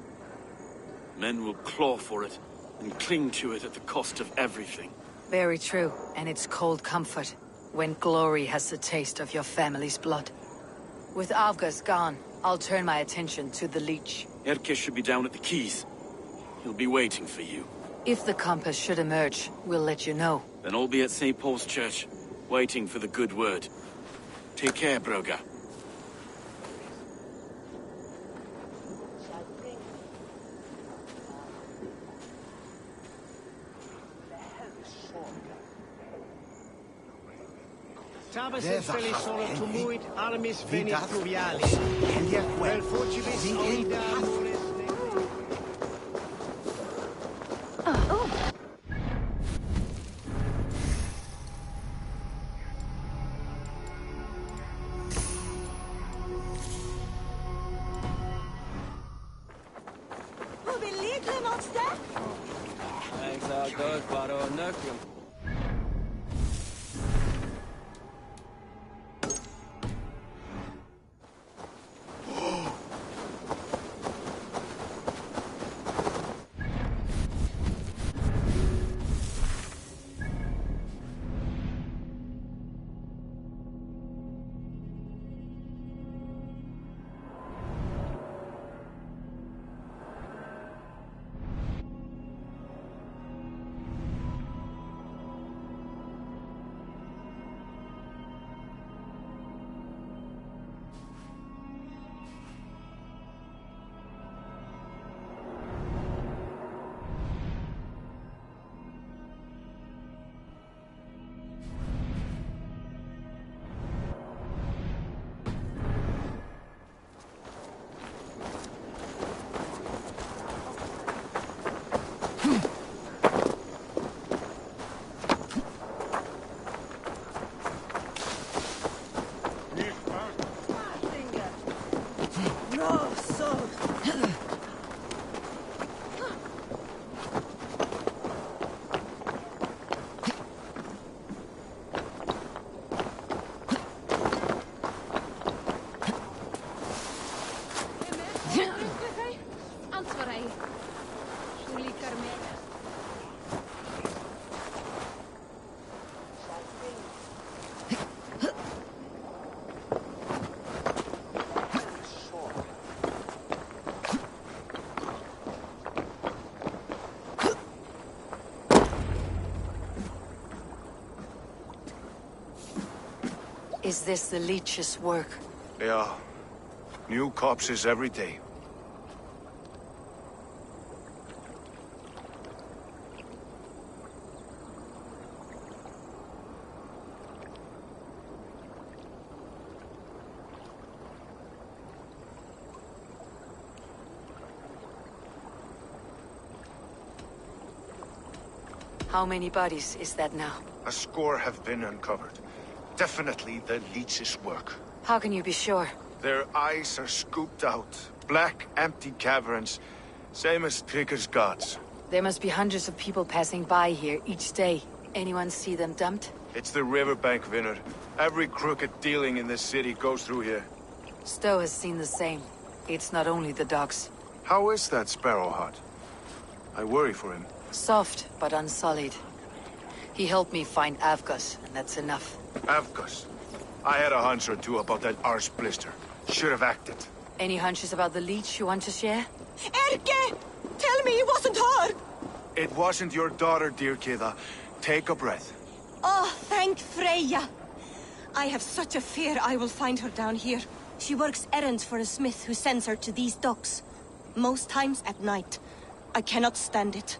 Men will claw for it, and cling to it at the cost of everything. Very true, and it's cold comfort, when glory has the taste of your family's blood. With Avgus gone, I'll turn my attention to the Leech. Erke should be down at the quays. He'll be waiting for you. If the compass should emerge, we'll let you know. Then I'll be at St. Paul's Church, waiting for the good word. Take care, Broga. Tabas feli sono tumuit armis venit fluvialis. Vel fortibus oida amores. Thanks, all good, but Nukium. Is this the Leech's work? Yeah. New corpses every day. How many bodies is that now? A score have been uncovered. Definitely the Leech's work. How can you be sure? Their eyes are scooped out. Black, empty caverns. Same as Trigger's gods. There must be hundreds of people passing by here each day. Anyone see them dumped? It's the riverbank, Vinner. Every crooked dealing in this city goes through here. Stowe has seen the same. It's not only the dogs. How is that Sparrow hut? I worry for him. Soft, but unsullied. He helped me find Avgus, and that's enough. Avgus? I had a hunch or two about that arse blister. Should have acted. Any hunches about the Leech you want to share? Erke! Tell me it wasn't her! It wasn't your daughter, dear Kida. Take a breath. Oh, thank Freya. I have such a fear I will find her down here. She works errands for a smith who sends her to these docks. Most times at night. I cannot stand it.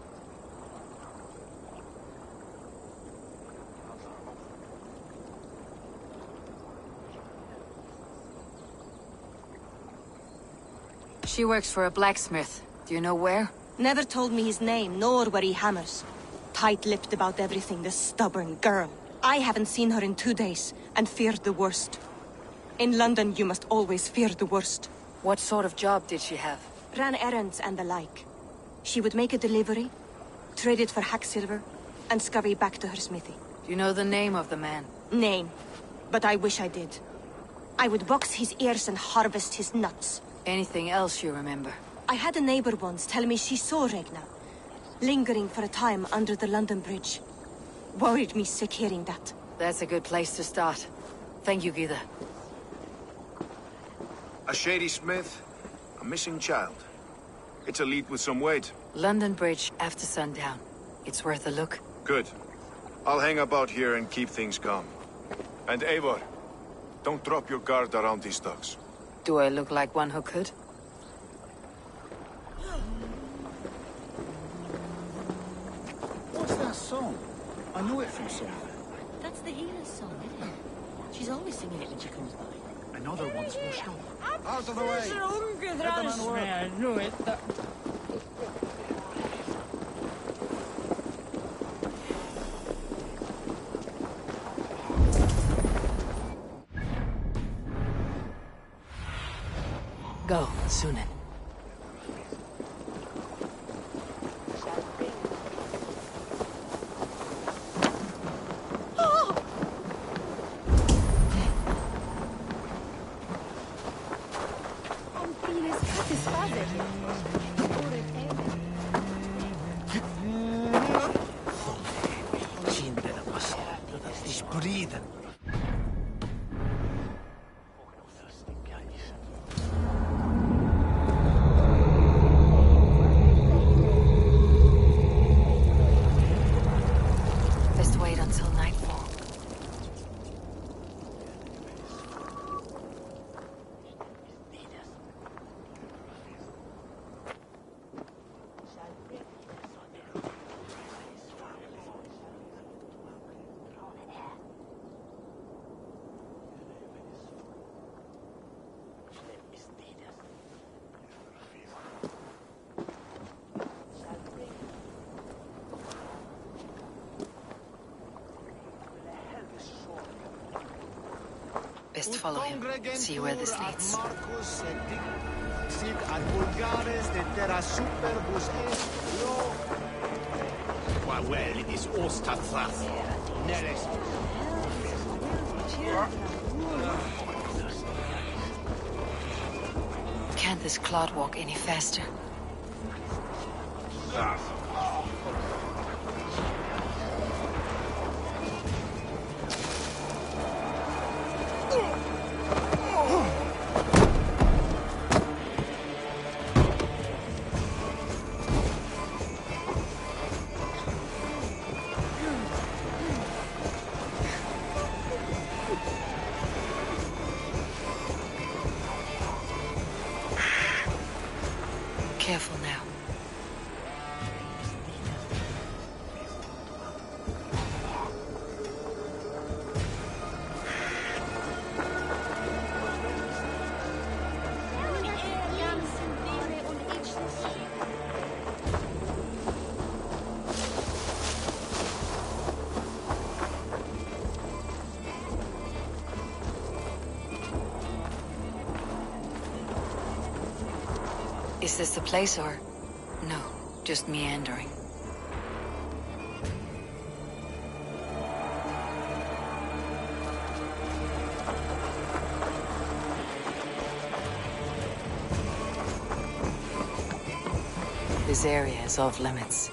She works for a blacksmith. Do you know where? Never told me his name, nor where he hammers. Tight-lipped about everything, this stubborn girl. I haven't seen her in 2 days, and feared the worst. In London, you must always fear the worst. What sort of job did she have? Ran errands and the like. She would make a delivery, trade it for hack silver, and scurry back to her smithy. Do you know the name of the man? Name. But I wish I did. I would box his ears and harvest his nuts. Anything else you remember? I had a neighbor once tell me she saw Regna, lingering for a time under the London Bridge. Worried me sick hearing that. That's a good place to start. Thank you, Gita. A shady smith, a missing child. It's a lead with some weight. London Bridge after sundown. It's worth a look. Good. I'll hang about here and keep things calm. And Eivor, don't drop your guard around these docks. Do I look like one who could? What's that song? I know it from somewhere. That's the healer's song, isn't it? She's always singing it when she comes by. Another one's washed up. Out of the way! I knew it. Go, Sunan. Best wait until nightfall. Best follow him. See where this leads. Well, it is Osterthras. Can't this clod walk any faster? Careful now. Is this the place or... No, just meandering. This area is off limits.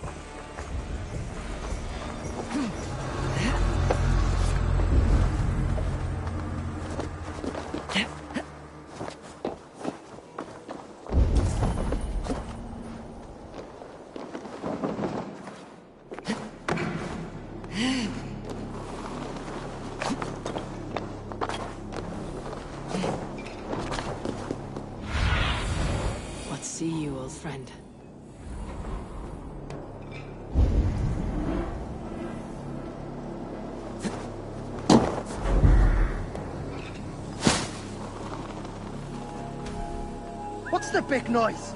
friend. What's the big noise?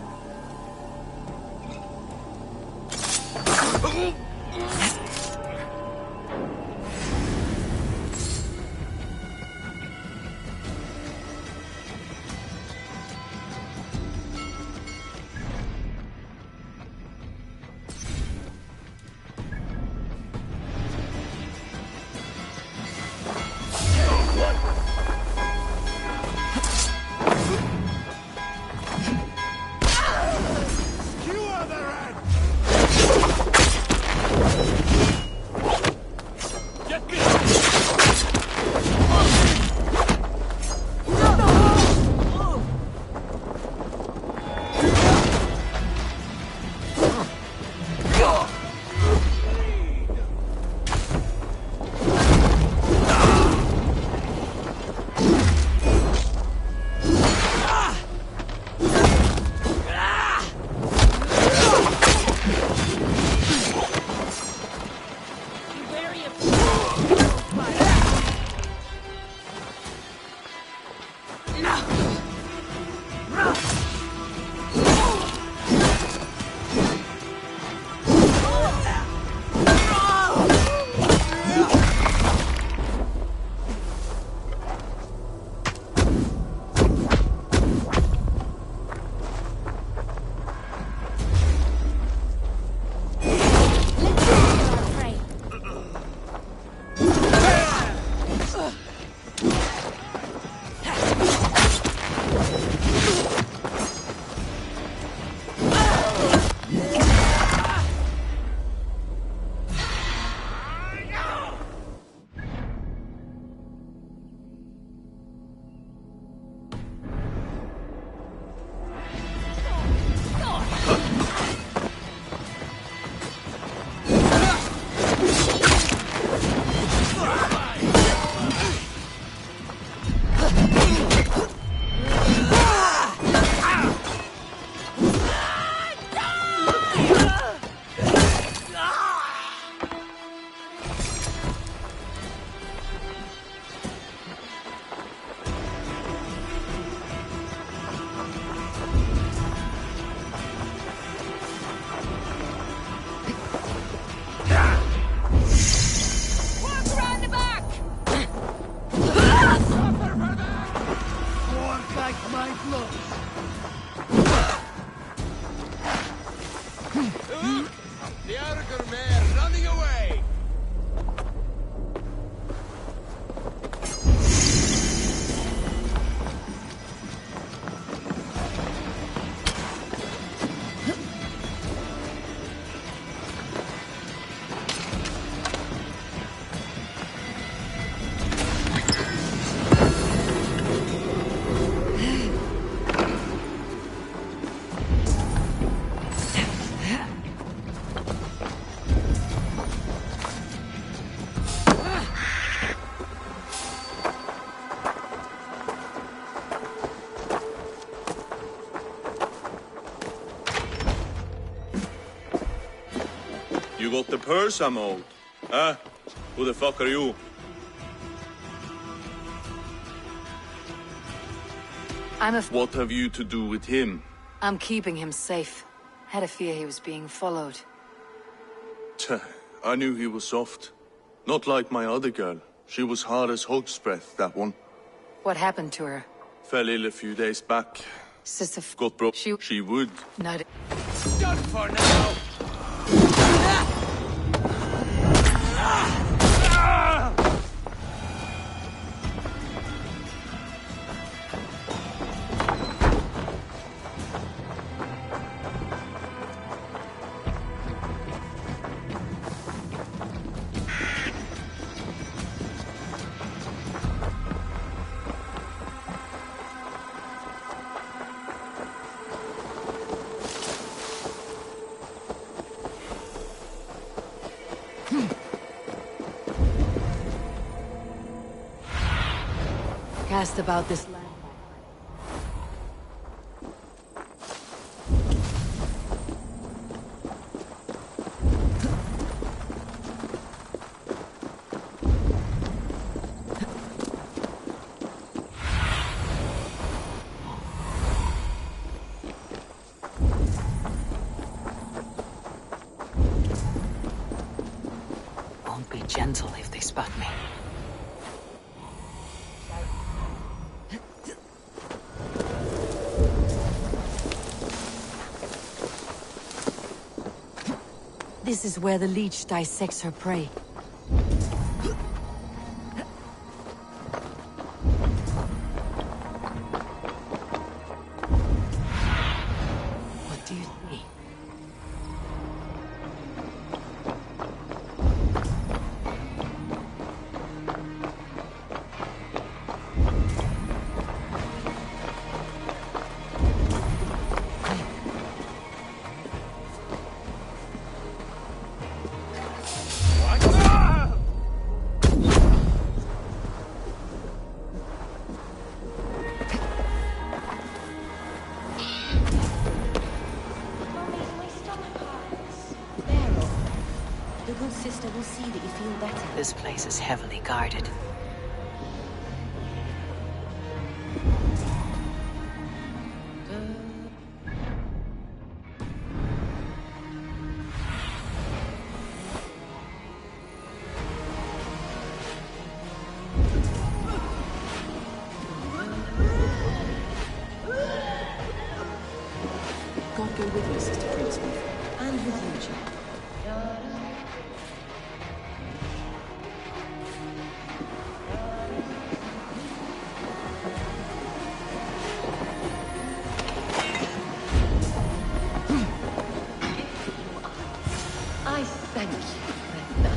The Arger mare running away! You got the purse I'm owed? Huh? Who the fuck are you? What have you to do with him? I'm keeping him safe. Had a fear he was being followed. Tch, I knew he was soft. Not like my other girl. She was hard as hog's breath, that one. What happened to her? Fell ill a few days back. Sister Got broke. She would. Not Done for now! Cast about this land. gentle if they spot me. This is where the leech dissects her prey. What do you see? The good sister will see that you feel better. This place is heavily guarded. God go with you, Sister Princess. And with you, child. I thank you, Brenda.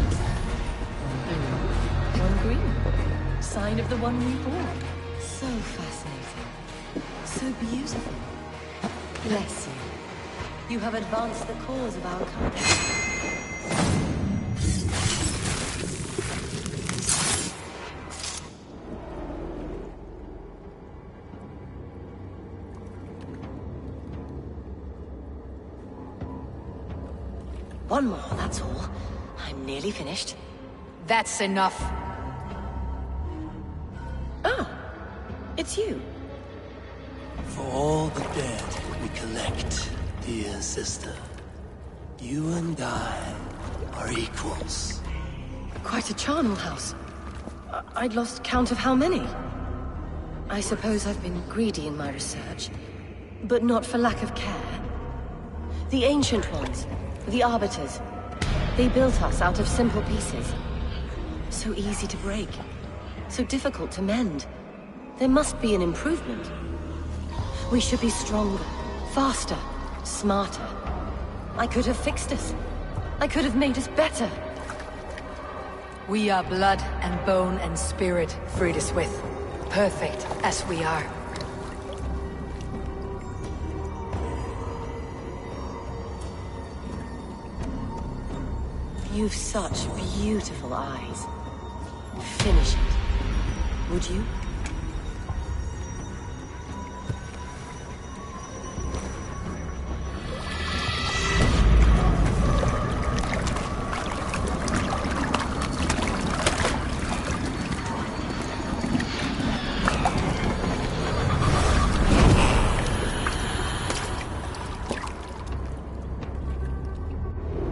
One green. Sign of the one reborn. So fascinating. So beautiful. Bless you. You have advanced the cause of our country. One more, that's all. I'm nearly finished. That's enough. Oh, it's you. For all the dead we collect, dear sister, you and I are equals. Quite a charnel house. I'd lost count of how many. I suppose I've been greedy in my research, but not for lack of care. The Ancient Ones, the Arbiters, they built us out of simple pieces. So easy to break, so difficult to mend. There must be an improvement. We should be stronger, faster, smarter. I could have fixed us. I could have made us better. We are blood and bone and spirit, Frida Swith. Perfect as we are. You've such beautiful eyes. Finish it, would you?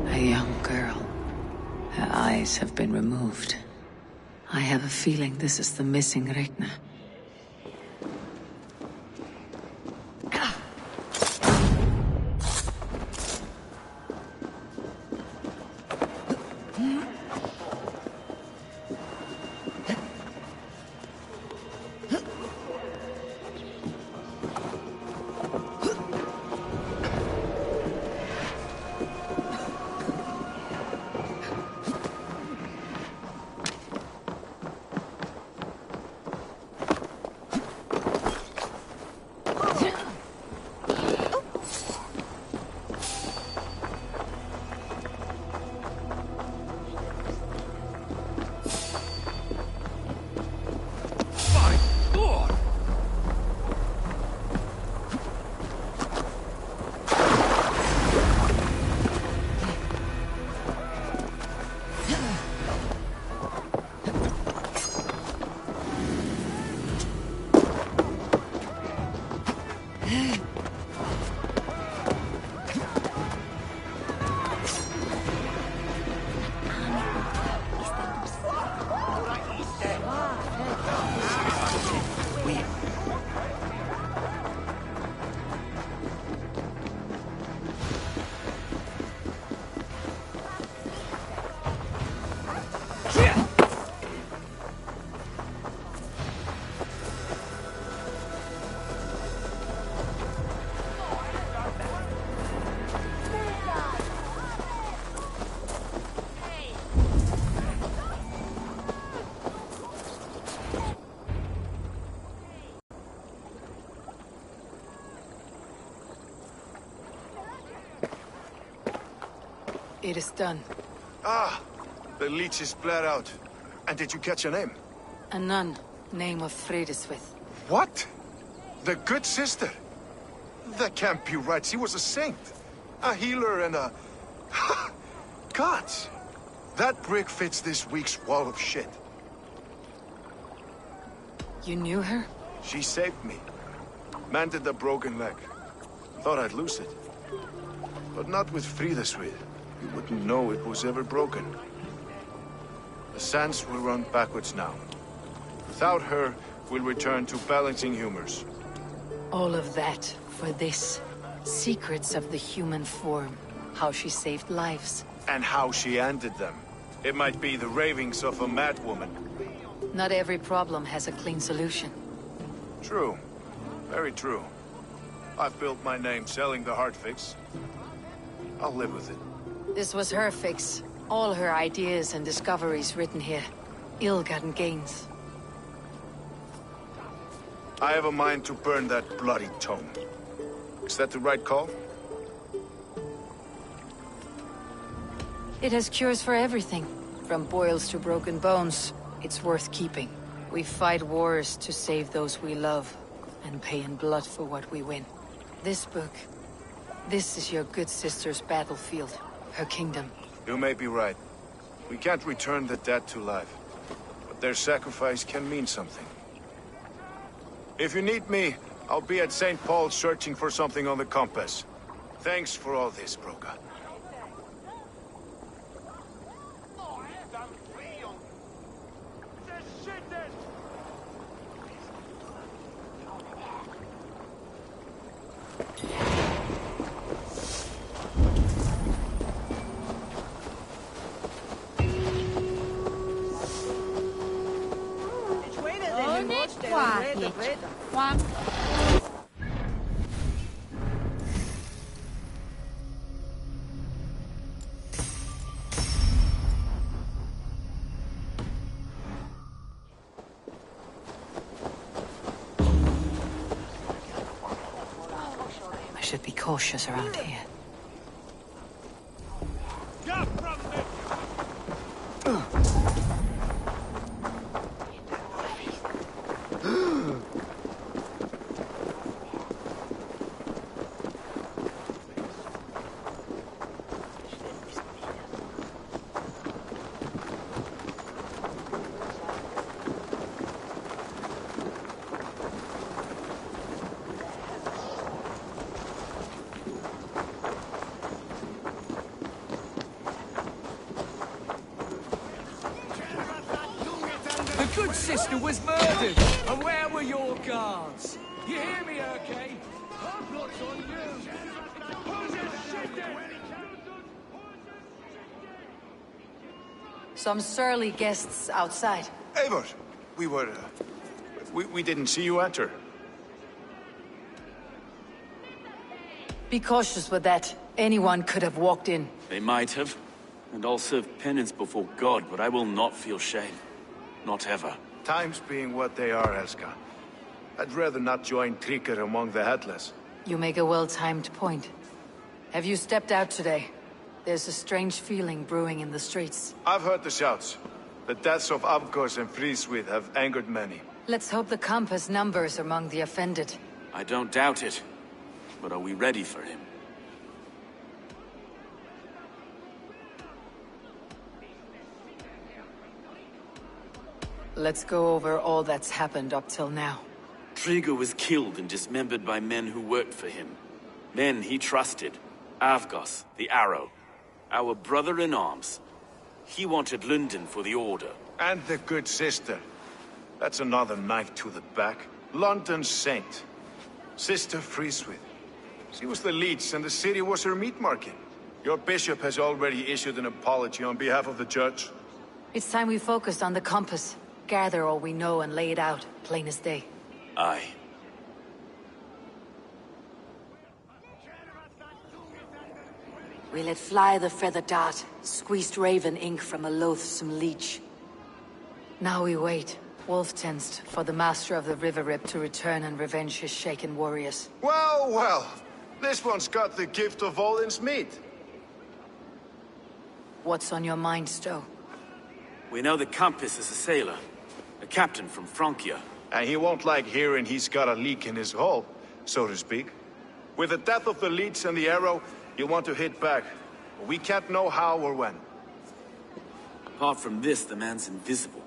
A young girl. Her eyes have been removed. I have a feeling this is the missing Regna. It is done. Ah, the leech is bled out. And did you catch a name? A nun, name of Fredeswith. What? The good sister? That can't be right. She was a saint. A healer and a... Gods! That brick fits this week's wall of shit. You knew her? She saved me. Mended the broken leg. Thought I'd lose it. But not with Frideswith. You wouldn't know it was ever broken. The sands will run backwards now. Without her, we'll return to balancing humors. All of that for this. Secrets of the human form. How she saved lives. And how she ended them. It might be the ravings of a madwoman. Not every problem has a clean solution. True. Very true. I've built my name selling the heart fix. I'll live with it. This was her fix. All her ideas and discoveries written here. Ill-gotten gains. I have a mind to burn that bloody tome. Is that the right call? It has cures for everything. From boils to broken bones. It's worth keeping. We fight wars to save those we love, and pay in blood for what we win. This book, this is your good sister's battlefield, her kingdom. You may be right. We can't return the dead to life, but their sacrifice can mean something. If you need me, I'll be at St. Paul's searching for something on the compass. Thanks for all this, Broca. I should be cautious around here. The good sister was murdered! And where were your guards? You hear me, okay? Her blood's on you! Some surly guests outside. Eivor, we didn't see you enter. Be cautious with that. Anyone could have walked in. They might have. And I'll serve penance before God, but I will not feel shame. Not ever. Times being what they are, Elska. I'd rather not join Tríkr among the headless. You make a well-timed point. Have you stepped out today? There's a strange feeling brewing in the streets. I've heard the shouts. The deaths of Avgos and Fríswith have angered many. Let's hope the compass numbers among the offended. I don't doubt it. But are we ready for him? Let's go over all that's happened up till now. Trígr was killed and dismembered by men who worked for him. Men he trusted. Avgos, the Arrow. Our brother-in-arms. He wanted London for the Order. And the good sister. That's another knife to the back. London's saint. Sister Fríswith. She was the leech and the city was her meat market. Your bishop has already issued an apology on behalf of the church. It's time we focused on the compass. Gather all we know and lay it out, plain as day. Aye. We let fly the feather dart, squeezed raven ink from a loathsome leech. Now we wait, wolf-tensed, for the master of the River Rip to return and revenge his shaken warriors. Well, well. This one's got the gift of Volin's meat. What's on your mind, Stowe? We know that Campus is a sailor. A captain from Francia. And he won't like hearing he's got a leak in his hull, so to speak. With the death of the leech and the arrow, he'll want to hit back. We can't know how or when. Apart from this, the man's invisible.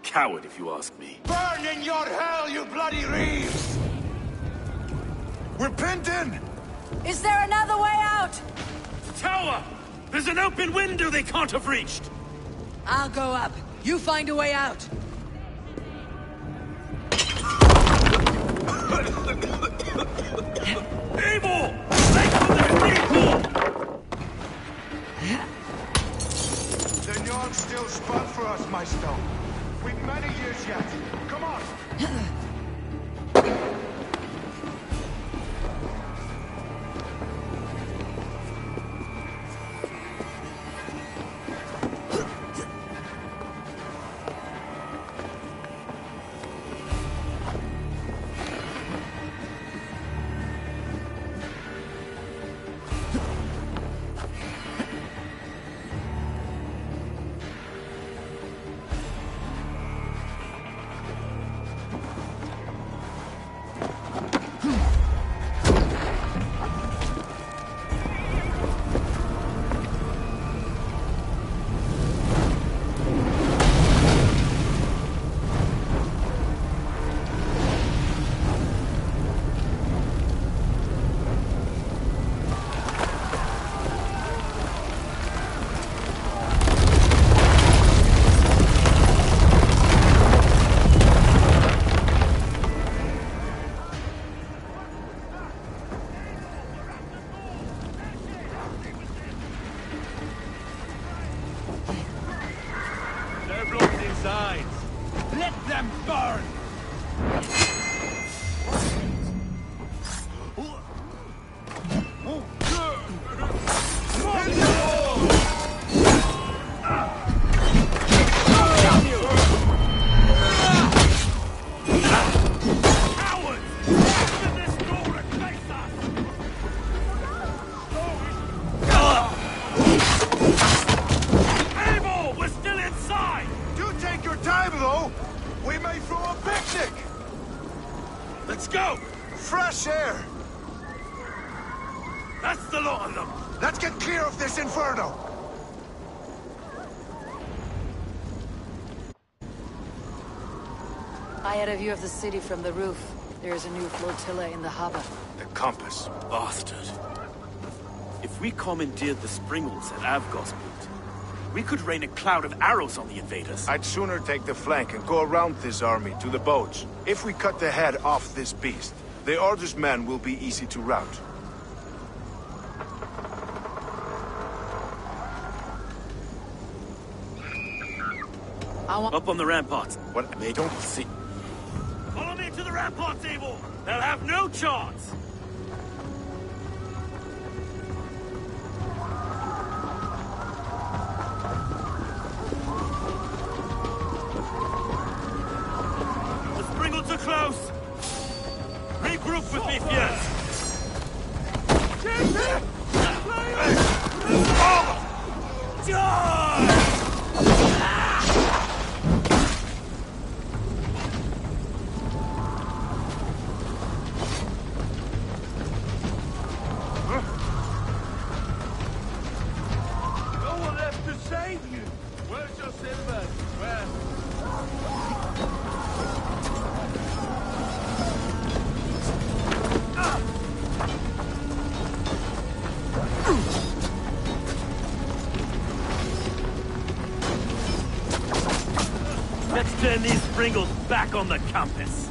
Coward, if you ask me. Burn in your hell, you bloody reeves! We're pinned in! Is there another way out? Tower! There's an open window they can't have reached! I'll go up. You find a way out. Evil! Make for the people! The Nyarg's still spun for us, my stone. We've many years yet. Come on! Let them burn! Let's go! Fresh air! That's the lot of them! Let's get clear of this inferno! I had a view of the city from the roof. There is a new flotilla in the harbor. The compass. Bastard. If we commandeered the Springles at Avgosport, we could rain a cloud of arrows on the invaders. I'd sooner take the flank and go around this army to the boats. If we cut the head off this beast, the Order's men will be easy to rout. Up on the ramparts. What? They don't see. Follow me to the ramparts, Abel! They'll have no chance! The close! Regroup with me, Fierce! No one left to save you! Where's your silver? Where? Let's turn these Springles back on the compass.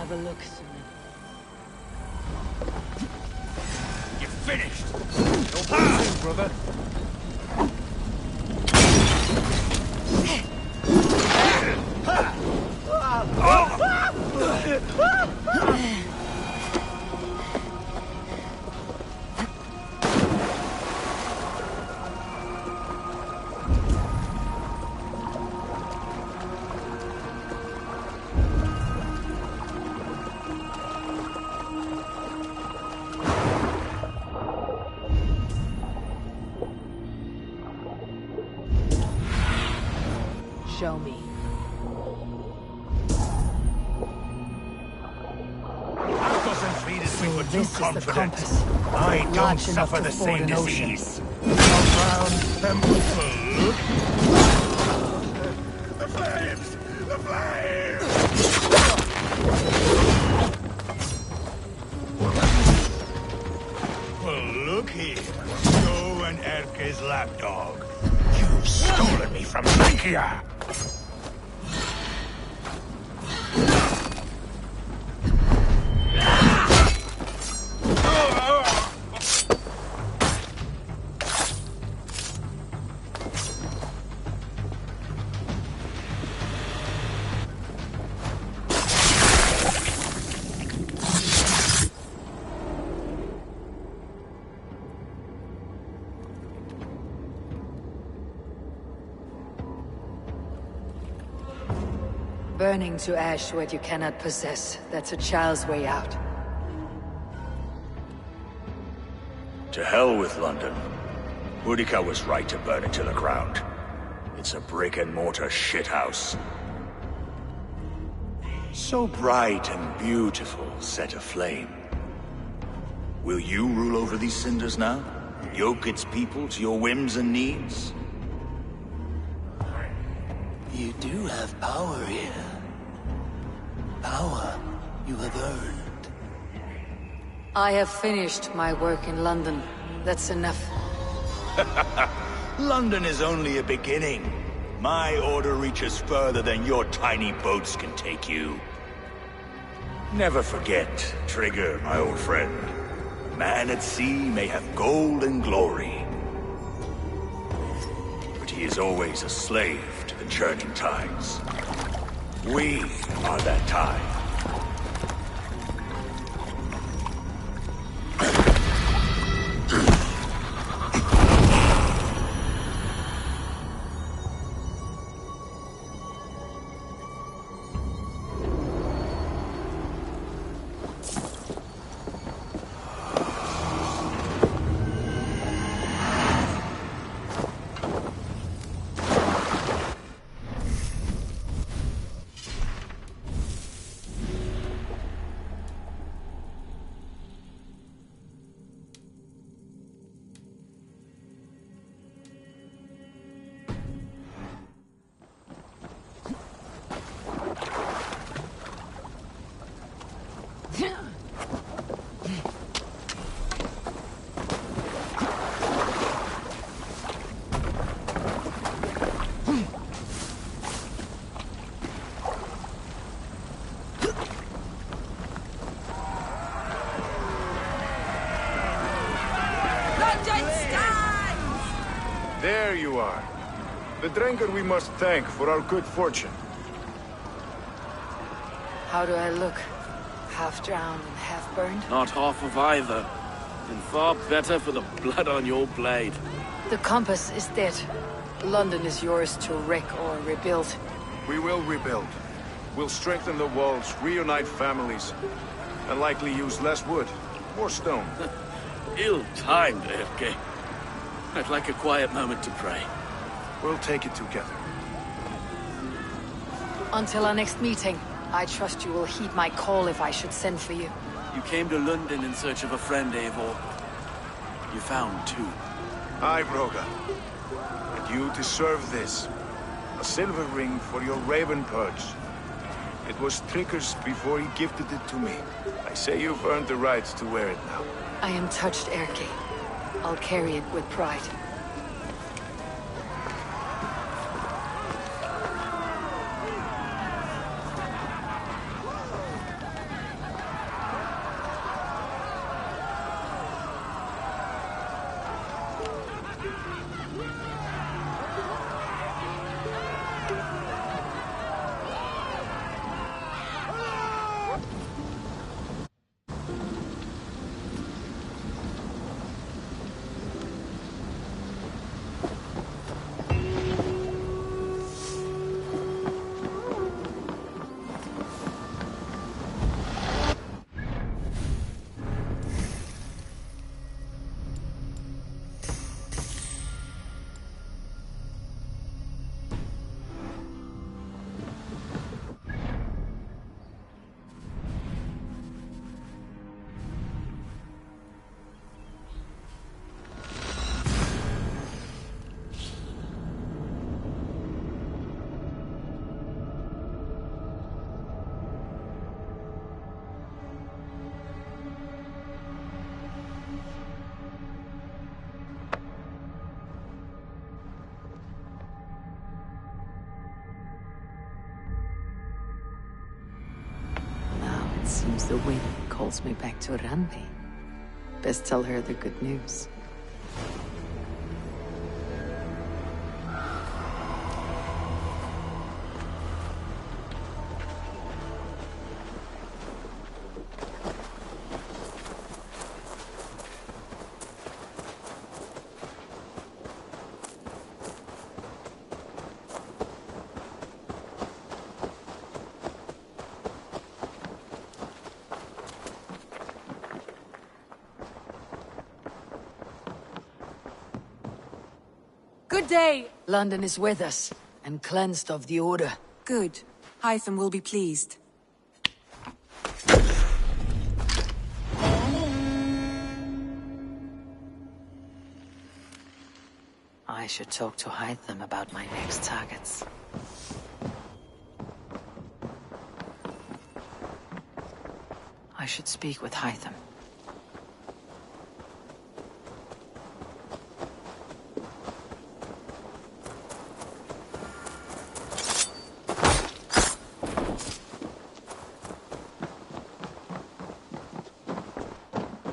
have a look soon. You're finished! No more, brother. Show me. I wasn't treated So we were too this is the confident. compass. I don't Large enough suffer to the ford same an ocean. disease. Around them food. The flames! The flames! Well, look here. You and Erke's lapdog. You've stolen me from Lancia! Burning to ash what you cannot possess. That's a child's way out. To hell with London. Boudica was right to burn it to the ground. It's a brick-and-mortar shithouse. So bright and beautiful, set aflame. Will you rule over these cinders now? Yoke its people to your whims and needs? You do have power here. Power you have earned. I have finished my work in London. That's enough. London is only a beginning. My order reaches further than your tiny boats can take you. Never forget, Trigger, my old friend. A man at sea may have gold and glory, but he is always a slave to the churning tides. We are that tide. There you are. The drinker we must thank for our good fortune. How do I look? Half drowned and half burned? Not half of either. And far better for the blood on your blade. The compass is dead. London is yours to wreck or rebuild. We will rebuild. We'll strengthen the walls, reunite families, and likely use less wood, more stone. Ill-timed, Erke. I'd like a quiet moment to pray. We'll take it together. Until our next meeting, I trust you will heed my call if I should send for you. You came to London in search of a friend, Eivor. You found two. Aye, Broga. And you deserve this. A silver ring for your raven perch. It was Trigger's before he gifted it to me. I say you've earned the right to wear it now. I am touched, Erke. I'll carry it with pride. Seems the wind calls me back to Randi. Best tell her the good news. Good day! London is with us, and cleansed of the Order. Good. Hytham will be pleased. I should talk to Hytham about my next targets. I should speak with Hytham.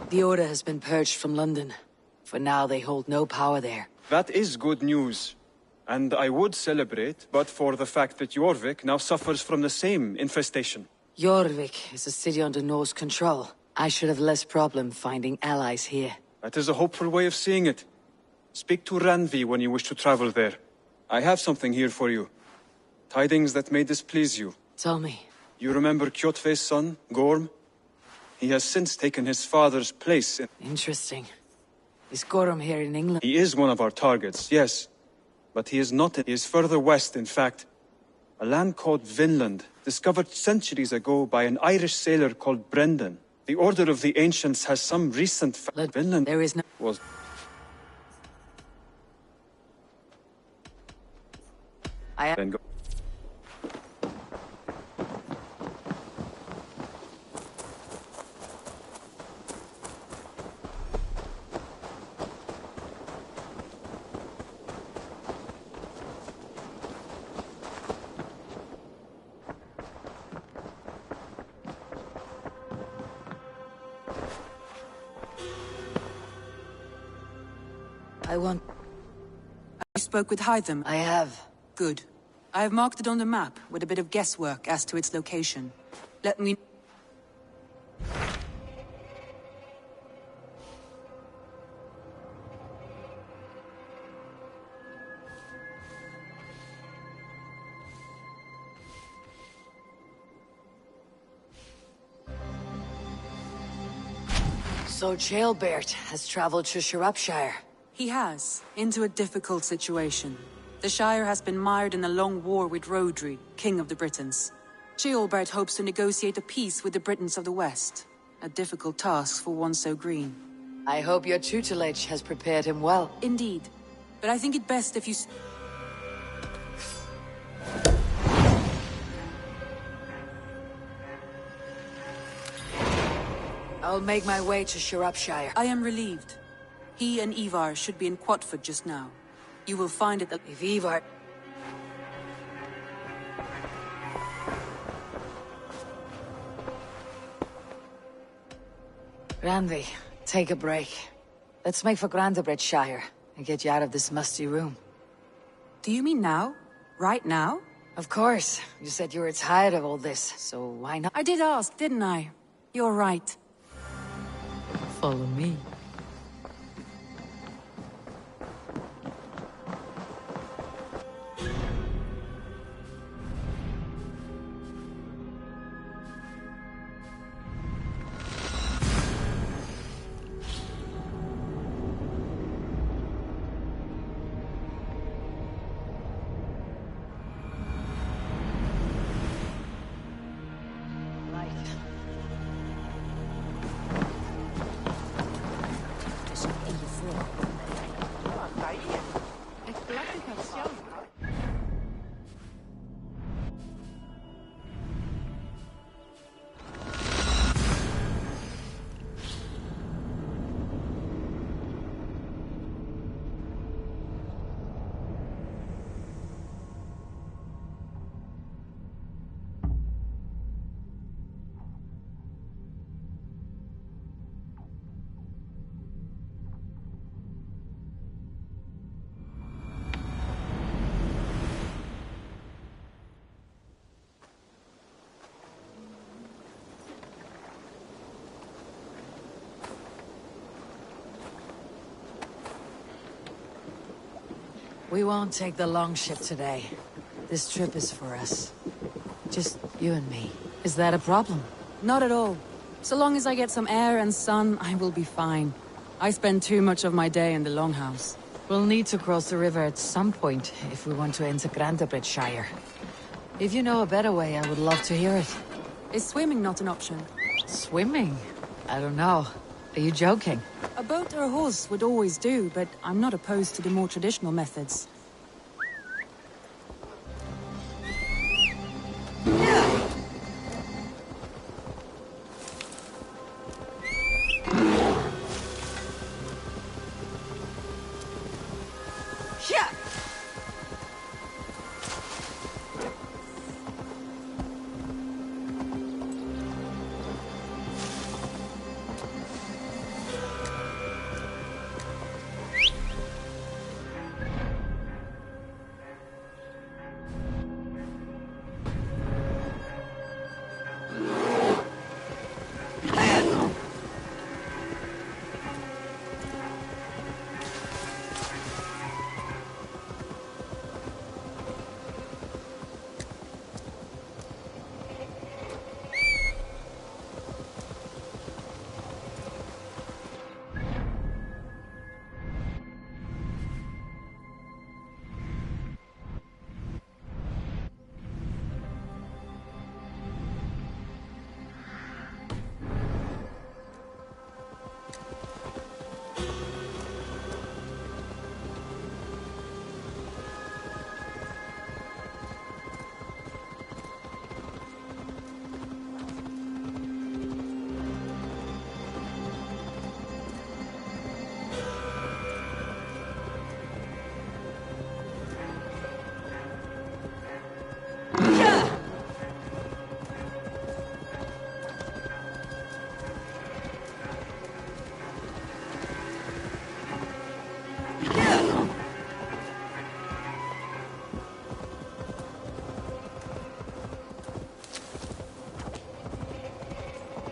The Order has been purged from London. For now, they hold no power there. That is good news. And I would celebrate, but for the fact that Jorvik now suffers from the same infestation. Jorvik is a city under Norse control. I should have less problem finding allies here. That is a hopeful way of seeing it. Speak to Ranvi when you wish to travel there. I have something here for you. Tidings that may displease you. Tell me. You remember Kjotve's son, Gorm? He has since taken his father's place in... Interesting. Is Gorm here in England? He is one of our targets, yes. But he is not. He is further west, in fact. A land called Vinland, discovered centuries ago by an Irish sailor called Brendan. The Order of the Ancients has some recent... Vinland... There is no... was... Then go... I want... You spoke with Hytham? I have. Good. I have marked it on the map, with a bit of guesswork as to its location. Let me... So Jailbert has traveled to Shropshire. He has, into a difficult situation. The Shire has been mired in a long war with Rhodri, King of the Britons. Ceolbert hopes to negotiate a peace with the Britons of the West. A difficult task for one so green. I hope your tutelage has prepared him well. Indeed. But I think it best if you... I'll make my way to Shropshire. I am relieved. He and Ivar should be in Quatford just now. You will find it... If Ivar... Ranvi, take a break. Let's make for Grandabridgeshire and get you out of this musty room. Do you mean now? Right now? Of course. You said you were tired of all this, so why not? I did ask, didn't I? You're right. Follow me. We won't take the long ship today. This trip is for us. Just you and me. Is that a problem? Not at all. So long as I get some air and sun, I will be fine. I spend too much of my day in the Longhouse. We'll need to cross the river at some point if we want to enter Grantebridgeshire. If you know a better way, I would love to hear it. Is swimming not an option? Swimming? I don't know. Are you joking? A boat or a horse would always do, but I'm not opposed to the more traditional methods.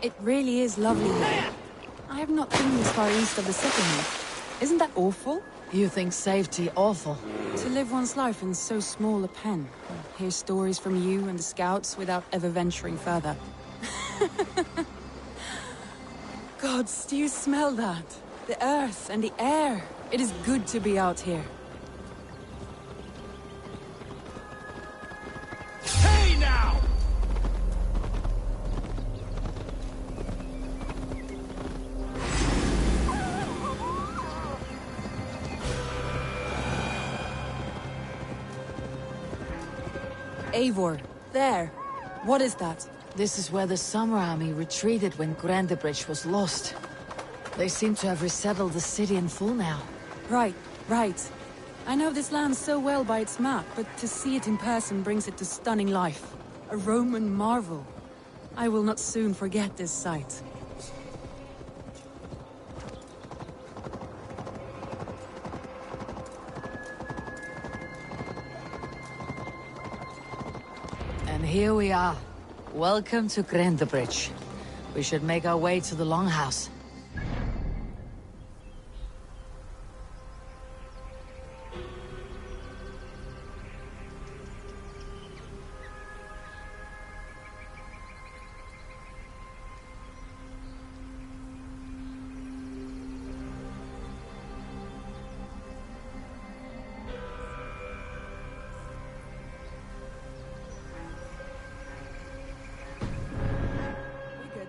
It really is lovely here. I have not been this far east of the settlement. Isn't that awful? You think safety awful? To live one's life in so small a pen. Hear stories from you and the scouts without ever venturing further. Gods, do you smell that? The earth and the air. It is good to be out here. Hey now! Eivor, there. What is that? This is where the Summer Army retreated when Grantebridge was lost. They seem to have resettled the city in full now. Right, right. I know this land so well by its map, but to see it in person brings it to stunning life. A Roman marvel. I will not soon forget this sight. And here we are. Welcome to Grantebridge. We should make our way to the Longhouse.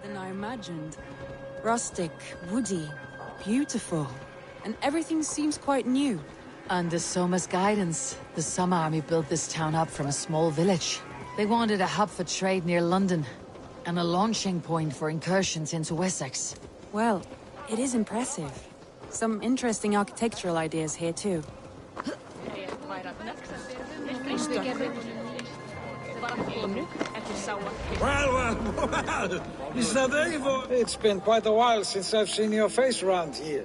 Than I imagined. Rustic, woody, beautiful. And everything seems quite new. Under Soma's guidance, the Summer Army built this town up from a small village. They wanted a hub for trade near London, and a launching point for incursions into Wessex. Well, it is impressive. Some interesting architectural ideas here too. Well, is that Eivor? It's been quite a while since I've seen your face around here.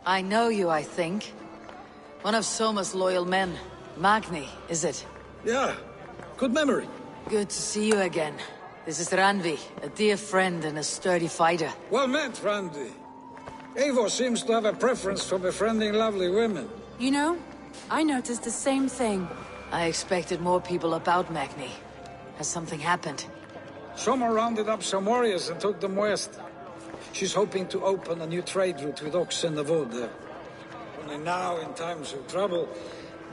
I know you, I think. One of Soma's loyal men. Magni, is it? Yeah, good memory. Good to see you again. This is Randvi, a dear friend and a sturdy fighter. Well met, Randvi. Eivor seems to have a preference for befriending lovely women. You know, I noticed the same thing. I expected more people about Magni. Has something happened? Someone rounded up some warriors and took them west. She's hoping to open a new trade route with oxen and wood there. Only now, in times of trouble,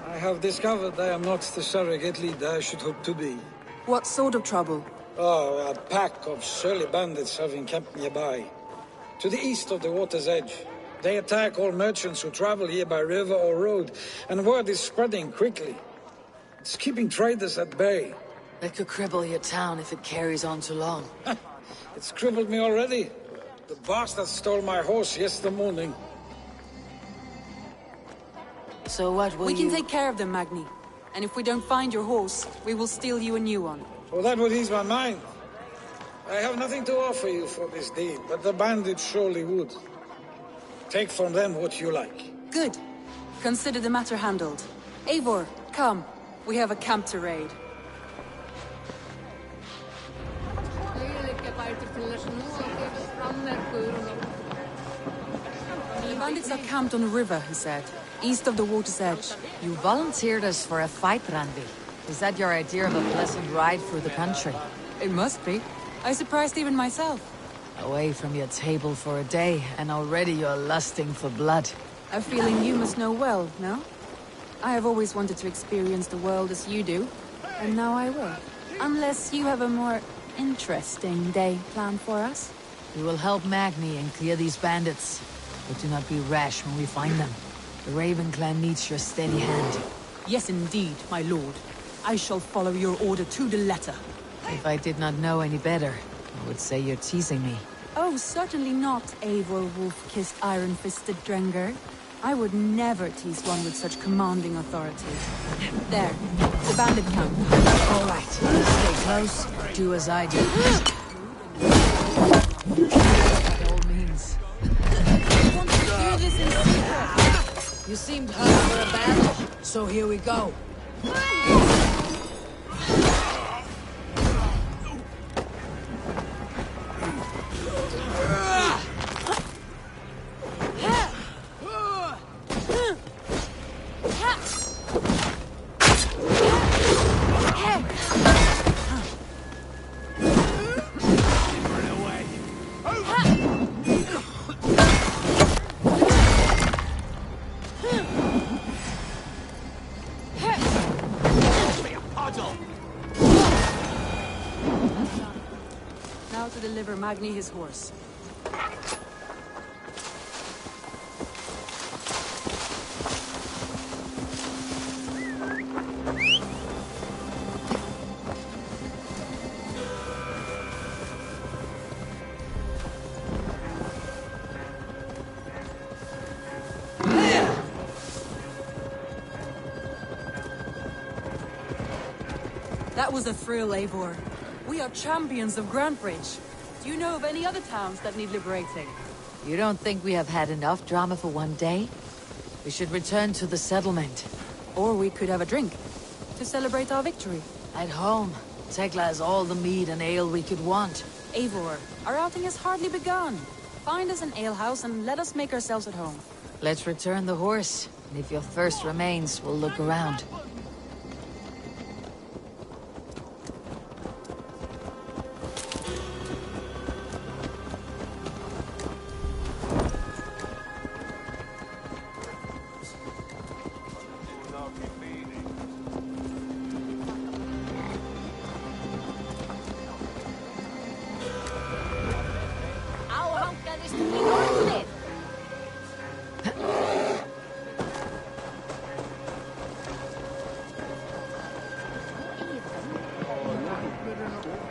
I have discovered I am not the surrogate leader I should hope to be. What sort of trouble? Oh, a pack of surly bandits have encamped nearby. To the east of the water's edge. They attack all merchants who travel here by river or road, and word is spreading quickly. It's keeping traders at bay. That could cripple your town if it carries on too long. It's crippled me already. The bastard stole my horse yesterday morning. So what will We can take care of them, Magni. And if we don't find your horse, we will steal you a new one. Well, that would ease my mind. I have nothing to offer you for this deed, but the bandits surely would. Take from them what you like. Good. Consider the matter handled. Eivor, come. We have a camp to raid. The bandits are camped on a river, he said. East of the water's edge. You volunteered us for a fight, Randvi. Is that your idea of a pleasant ride through the country? It must be. I surprised even myself. Away from your table for a day, and already you're lusting for blood. A feeling you must know well, no? I have always wanted to experience the world as you do, and now I will. Unless you have a more interesting day planned for us. We will help Magni and clear these bandits, but do not be rash when we find them. The Raven clan needs your steady hand. Yes, indeed, my lord. I shall follow your order to the letter. If I did not know any better, I would say you're teasing me. Oh, certainly not, Eivor wolf-kissed iron-fisted Drenger. I would never tease one with such commanding authority. There, the bandit camp. All right, stay close. Do as I do. What it all means. I want to do this in secret. You seemed hurt for a battle, so here we go. Now to deliver Magni his horse. That was a thrill, Eivor. We are champions of Grantbridge. Do you know of any other towns that need liberating? You don't think we have had enough drama for one day? We should return to the settlement. Or we could have a drink, to celebrate our victory. At home, Tekla has all the mead and ale we could want. Eivor, our outing has hardly begun. Find us an alehouse and let us make ourselves at home. Let's return the horse, and if your thirst remains, we'll look around.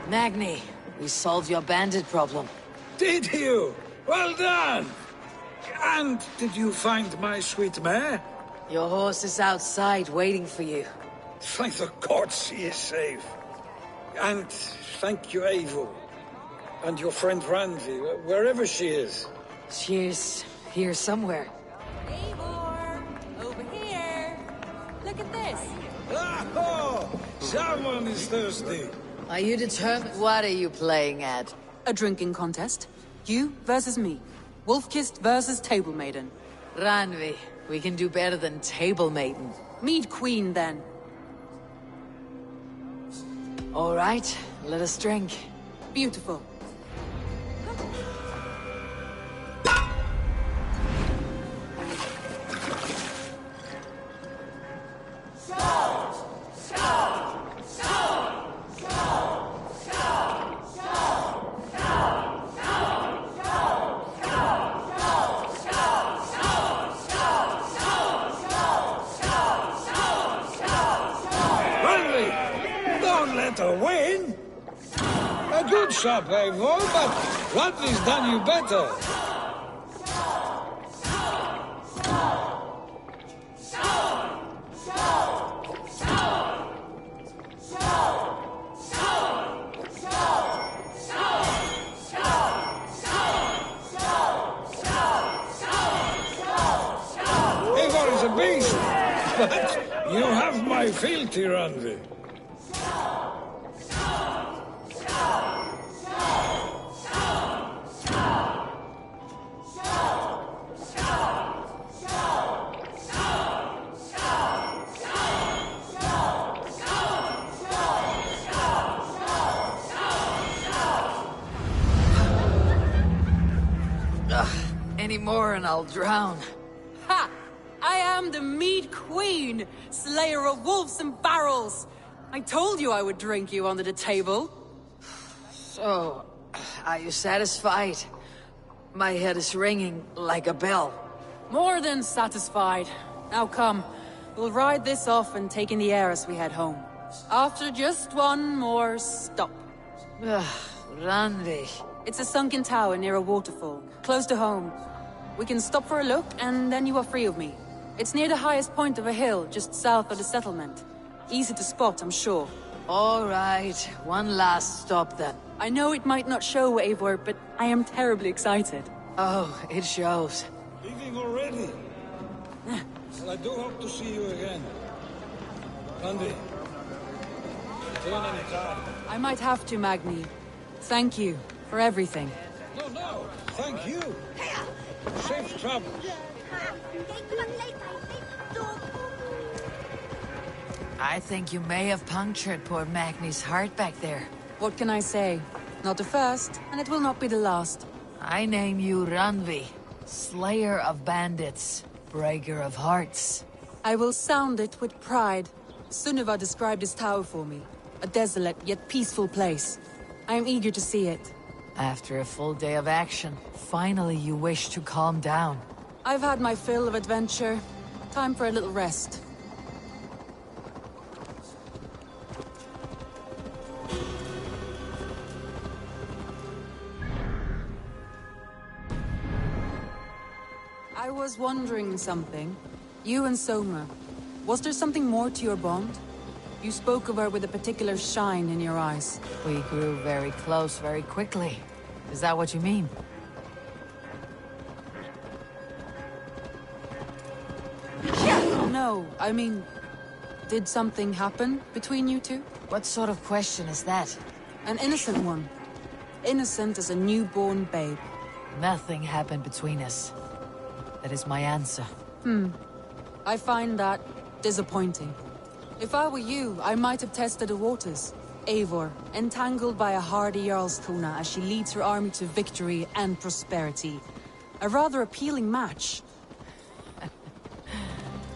Magni, we solved your bandit problem. Did you? Well done! And did you find my sweet mare? Your horse is outside waiting for you. Thank the gods she is safe. And thank you, Eivor. And your friend Randvi, wherever she is. She is here somewhere. Eivor! Over here! Look at this! Oh! Someone is thirsty! Are you determined? What are you playing at? A drinking contest. You versus me. Wolf-kissed versus Table Maiden. Randvi, We can do better than table mating. Mead Queen, then. All right, let us drink. Beautiful. Don't let her win. A good shot, Eivor, but Rodney's done you better. Eivor is a beast, but you have my fealty, Randvi. Any more and I'll drown. Ha! I am the Mead Queen, slayer of wolves and barrels. I told you I would drink you under the table. So, are you satisfied? My head is ringing like a bell. More than satisfied. Now come, we'll ride this off and take in the air as we head home. After just one more stop. Randvi. It's a sunken tower near a waterfall, close to home. We can stop for a look, and then you are free of me. It's near the highest point of a hill, just south of the settlement. Easy to spot, I'm sure. All right, one last stop then. I know it might not show, Eivor, but I am terribly excited. Oh, it shows. Leaving already? Well, I do hope to see you again. Randy, return any time. I might have to, Magni. Thank you for everything. No, thank you. Safe travels. I think you may have punctured poor Magni's heart back there. What can I say? Not the first, and it will not be the last. I name you Randvi, slayer of bandits, breaker of hearts. I will sound it with pride. Sunniva described this tower for me. A desolate yet peaceful place. I am eager to see it. After a full day of action, finally you wish to calm down. I've had my fill of adventure. Time for a little rest. I was wondering something. You and Soma, was there something more to your bond? You spoke of her with a particular shine in your eyes. We grew very close very quickly. Is that what you mean? No, I mean, did something happen between you two? What sort of question is that? An innocent one. Innocent as a newborn babe. Nothing happened between us. That is my answer. I find that disappointing. If I were you, I might have tested the waters. Eivor, entangled by a hardy Jarlskona as she leads her army to victory and prosperity. A rather appealing match.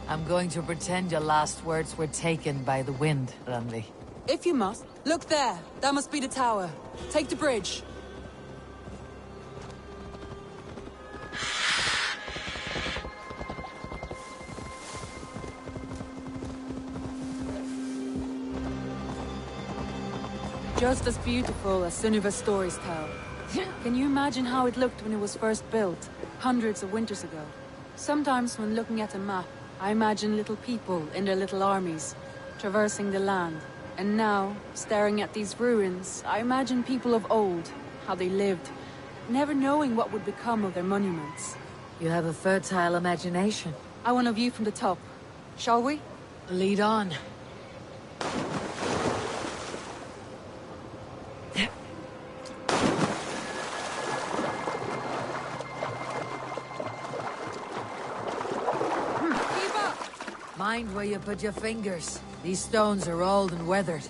I'm going to pretend your last words were taken by the wind, Randvi. If you must. Look there! That must be the tower. Take the bridge. Just as beautiful as Sunniva's stories tell. Can you imagine how it looked when it was first built, hundreds of winters ago? Sometimes when looking at a map, I imagine little people in their little armies, traversing the land. And now, staring at these ruins, I imagine people of old, how they lived, never knowing what would become of their monuments. You have a fertile imagination. I want a view from the top. Shall we? Lead on. Mind where you put your fingers. These stones are old and weathered.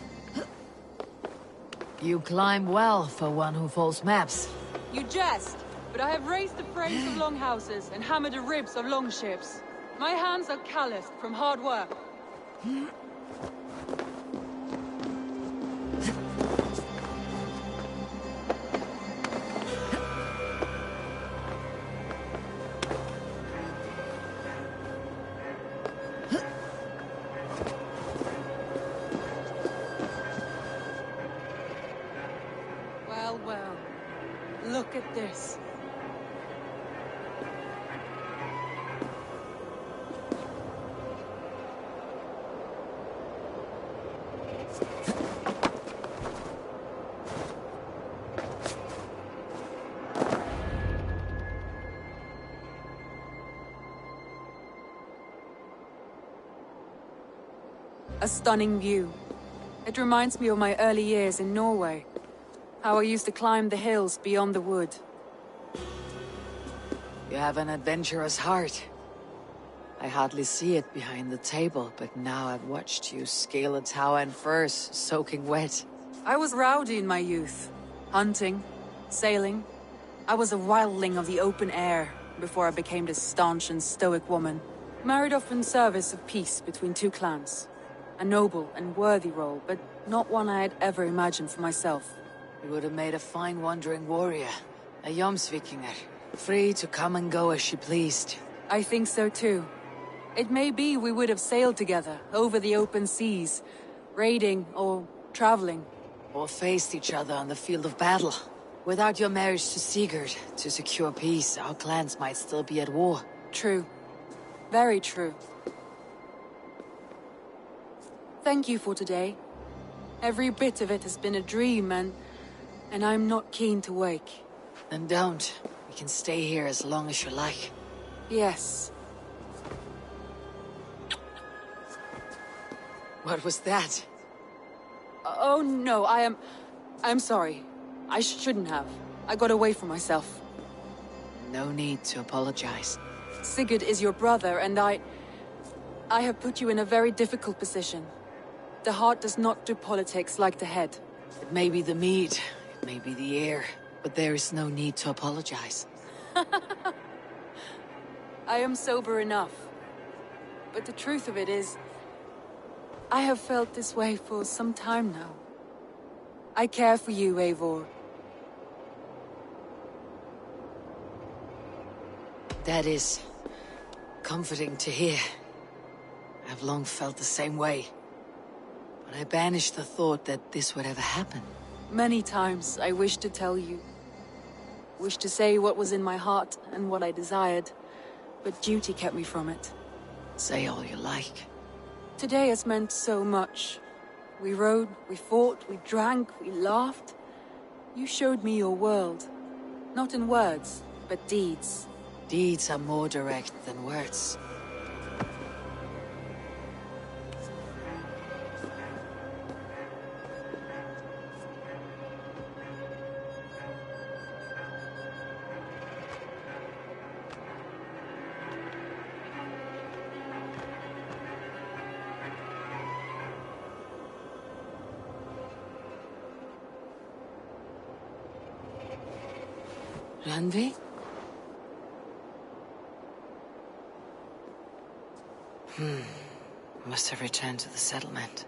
You climb well for one who folds maps. You jest, but I have raised the frames of longhouses and hammered the ribs of longships. My hands are calloused from hard work. Well, well. Look at this. A stunning view. It reminds me of my early years in Norway. How I used to climb the hills beyond the wood. You have an adventurous heart. I hardly see it behind the table, but now I've watched you scale a tower in furs, soaking wet. I was rowdy in my youth. Hunting, sailing. I was a wildling of the open air before I became this staunch and stoic woman. Married off in service of peace between two clans. A noble and worthy role, but not one I had ever imagined for myself. You would have made a fine wandering warrior. A Jomsvikinger. Free to come and go as she pleased. I think so too. It may be we would have sailed together, over the open seas, raiding or traveling. Or faced each other on the field of battle. Without your marriage to Sigurd, to secure peace, our clans might still be at war. True. Very true. Thank you for today. Every bit of it has been a dream, and I'm not keen to wake. Then don't. We can stay here as long as you like. Yes. What was that? Oh no, I'm sorry. I shouldn't have. I got away from myself. No need to apologize. Sigurd is your brother, and I have put you in a very difficult position. The heart does not do politics like the head. It may be the mead, it may be the air, but there is no need to apologize. I am sober enough. But the truth of it is, I have felt this way for some time now. I care for you, Eivor. That is comforting to hear. I've long felt the same way. But I banished the thought that this would ever happen. Many times I wished to tell you. Wished to say what was in my heart and what I desired. But duty kept me from it. Say all you like. Today has meant so much. We rode, we fought, we drank, we laughed. You showed me your world. Not in words, but deeds. Deeds are more direct than words. Randvi? Must have returned to the settlement.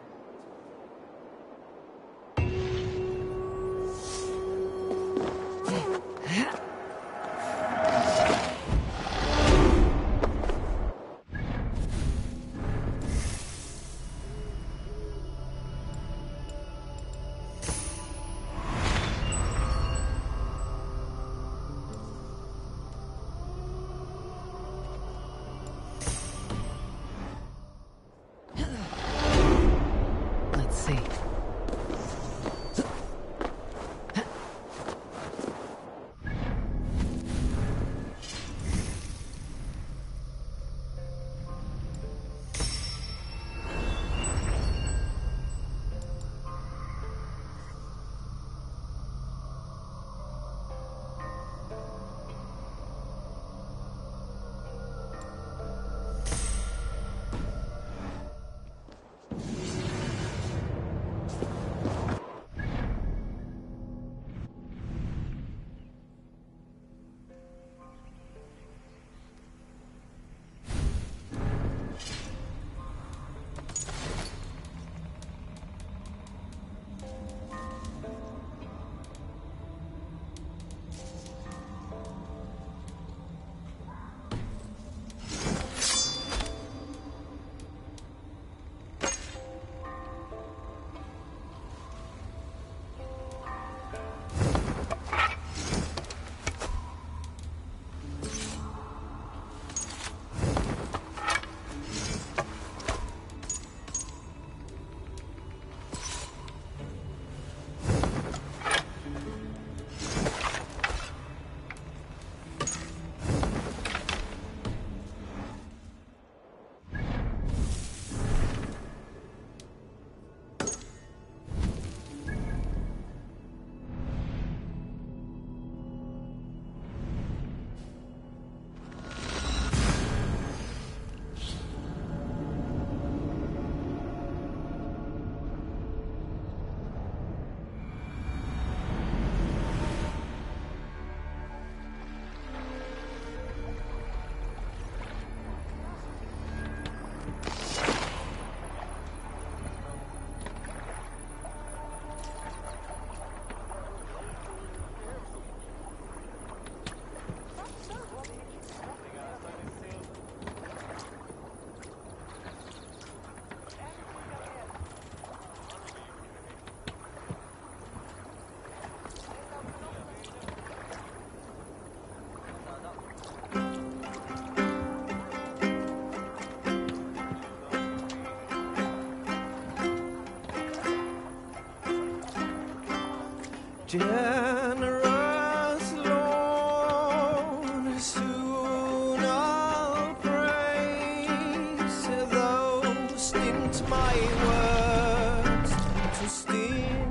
Generous Lord, soon I'll praise those stint my words to steal.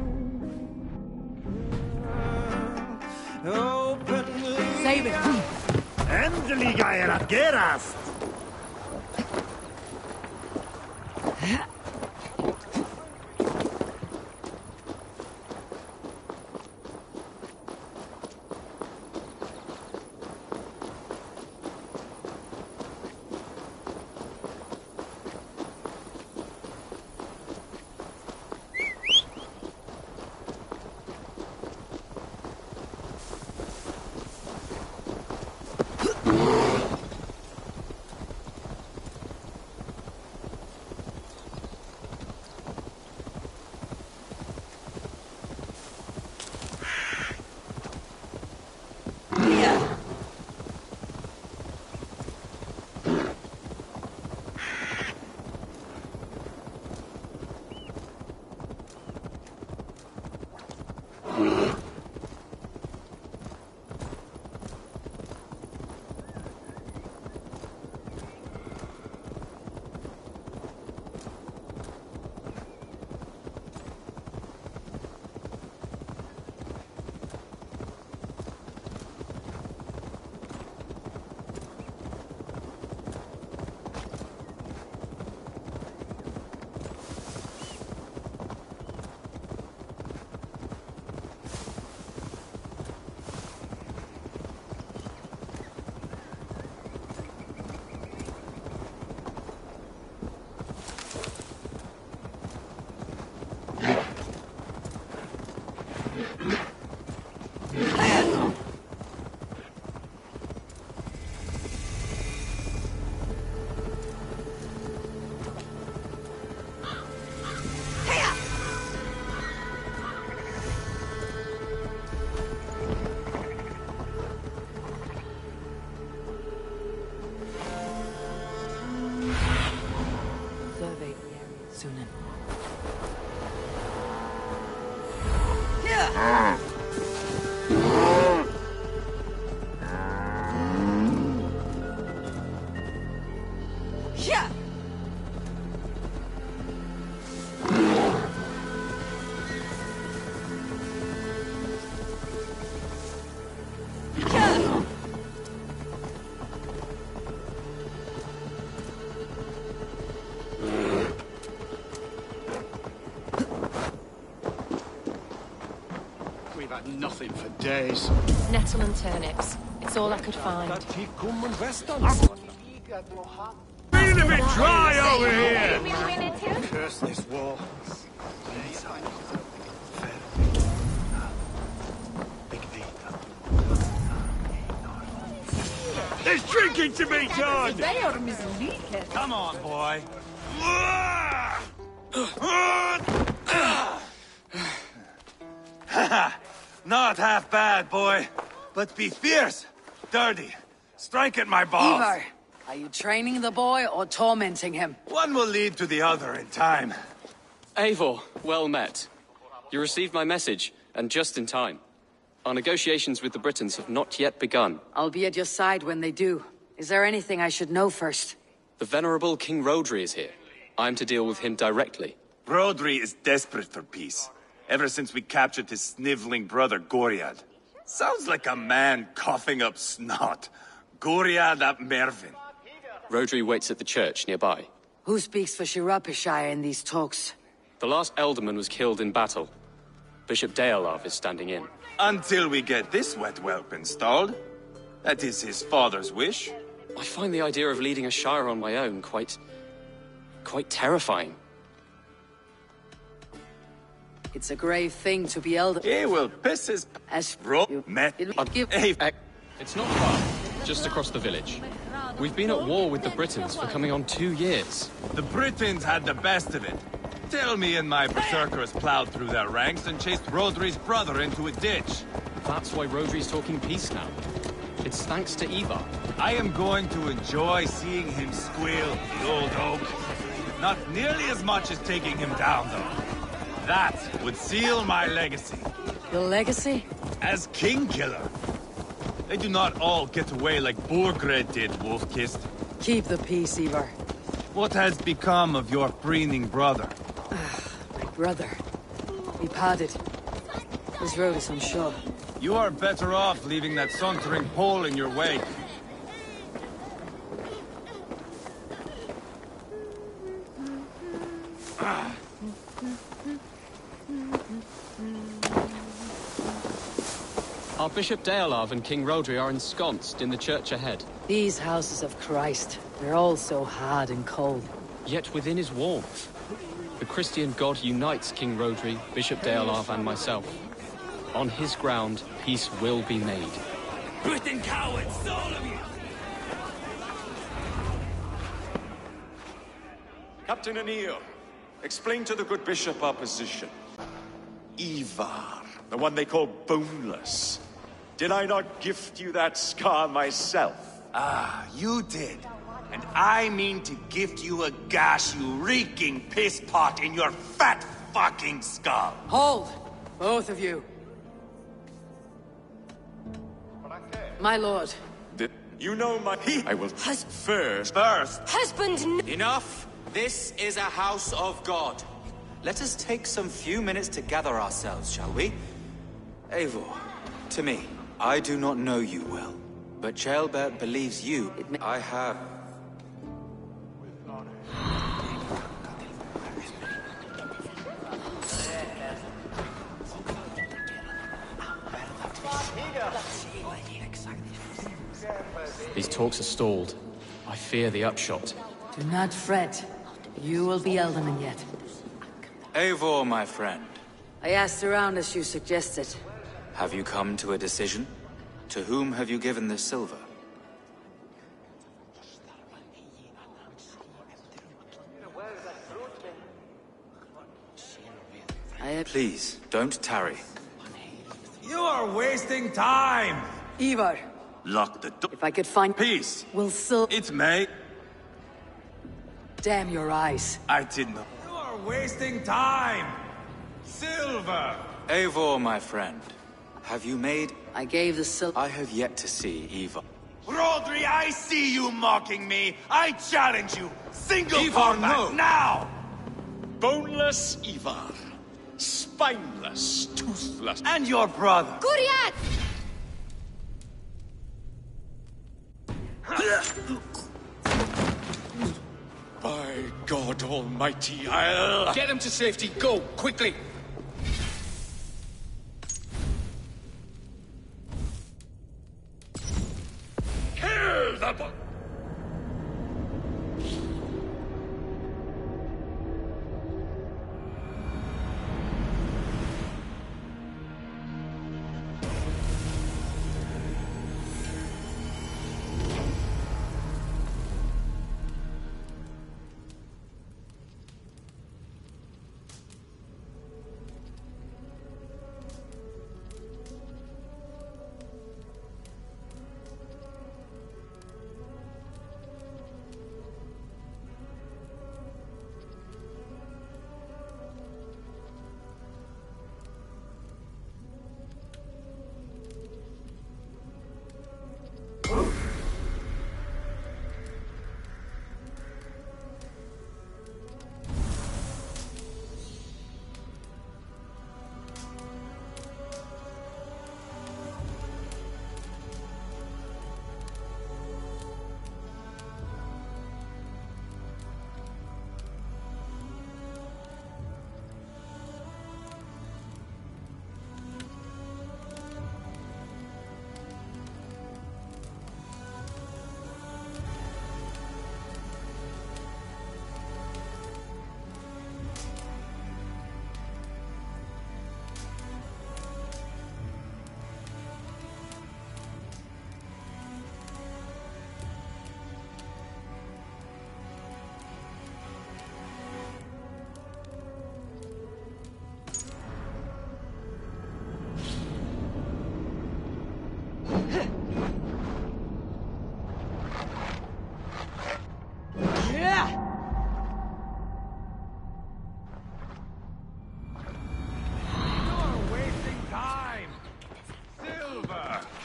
Openly. Save it! Endelig är er att gerast! Nothing for days. Nettle and turnips. It's all I could find. Feeling a bit dry over here! Curse this war. There's drinking to be done! Come on, boy. Not half bad, boy. But be fierce, dirty. Strike at my balls. Ivar, are you training the boy or tormenting him? One will lead to the other in time. Eivor, well met. You received my message, and just in time. Our negotiations with the Britons have not yet begun. I'll be at your side when they do. Is there anything I should know first? The venerable King Rodri is here. I'm to deal with him directly. Rodri is desperate for peace. Ever since we captured his sniveling brother, Goriad. Sounds like a man coughing up snot. Goriad ap Mervin. Rodri waits at the church nearby. Who speaks for Shirapishire in these talks? The last Elderman was killed in battle. Bishop Dealav is standing in. Until we get this wet whelp installed. That is his father's wish. I find the idea of leading a shire on my own quite terrifying. It's a grave thing to be elder. He will piss his... As It's not far. Just across the village. We've been at war with the Britons for coming on 2 years. The Britons had the best of it. Tell me and my berserkers plowed through their ranks and chased Rodri's brother into a ditch. That's why Rodri's talking peace now. It's thanks to Ivar. I am going to enjoy seeing him squeal, the old oak. Not nearly as much as taking him down, though. That would seal my legacy. Your legacy? As king killer. They do not all get away like Borgred did, Wolf-Kissed. Keep the peace, Ivar. What has become of your breathing brother? My brother. We parted. His road is unsure. You are better off leaving that sauntering Pole in your wake. Archbishop Deolav and King Rodri are ensconced in the church ahead. These houses of Christ, they're all so hard and cold. Yet within is warmth. The Christian God unites King Rodri, Bishop Deolav and myself. On his ground, peace will be made. Britain cowards, all of you! Captain Anil, explain to the good bishop our position. Ivar, the one they call Boneless. Did I not gift you that scar myself? Ah, you did. And I mean to gift you a gash, you reeking piss pot in your fat fucking skull. Hold! Both of you. My lord. You know my... I will... First. Husband! Enough! This is a house of God. Let us take some few minutes to gather ourselves, shall we? Eivor, to me, I do not know you well, but Ceolbert believes you. I have. These talks are stalled. I fear the upshot. Do not fret. You will be Elderman yet. Eivor, my friend. I asked around as you suggested. Have you come to a decision? To whom have you given this silver? Please, don't tarry. You are wasting time! Ivar. Lock the door. If I could find peace, we'll still. It's May. Damn your eyes. I did not. You are wasting time! Silver! Eivor, my friend. Have you made... I gave the silver. I have yet to see Ivar. Rodri, I see you mocking me! I challenge you! Single Ivar, combat, no. now! Boneless Ivar. Spineless, toothless. And your brother! Guriat! By God Almighty, I'll... Get him to safety, go, quickly! Kill the...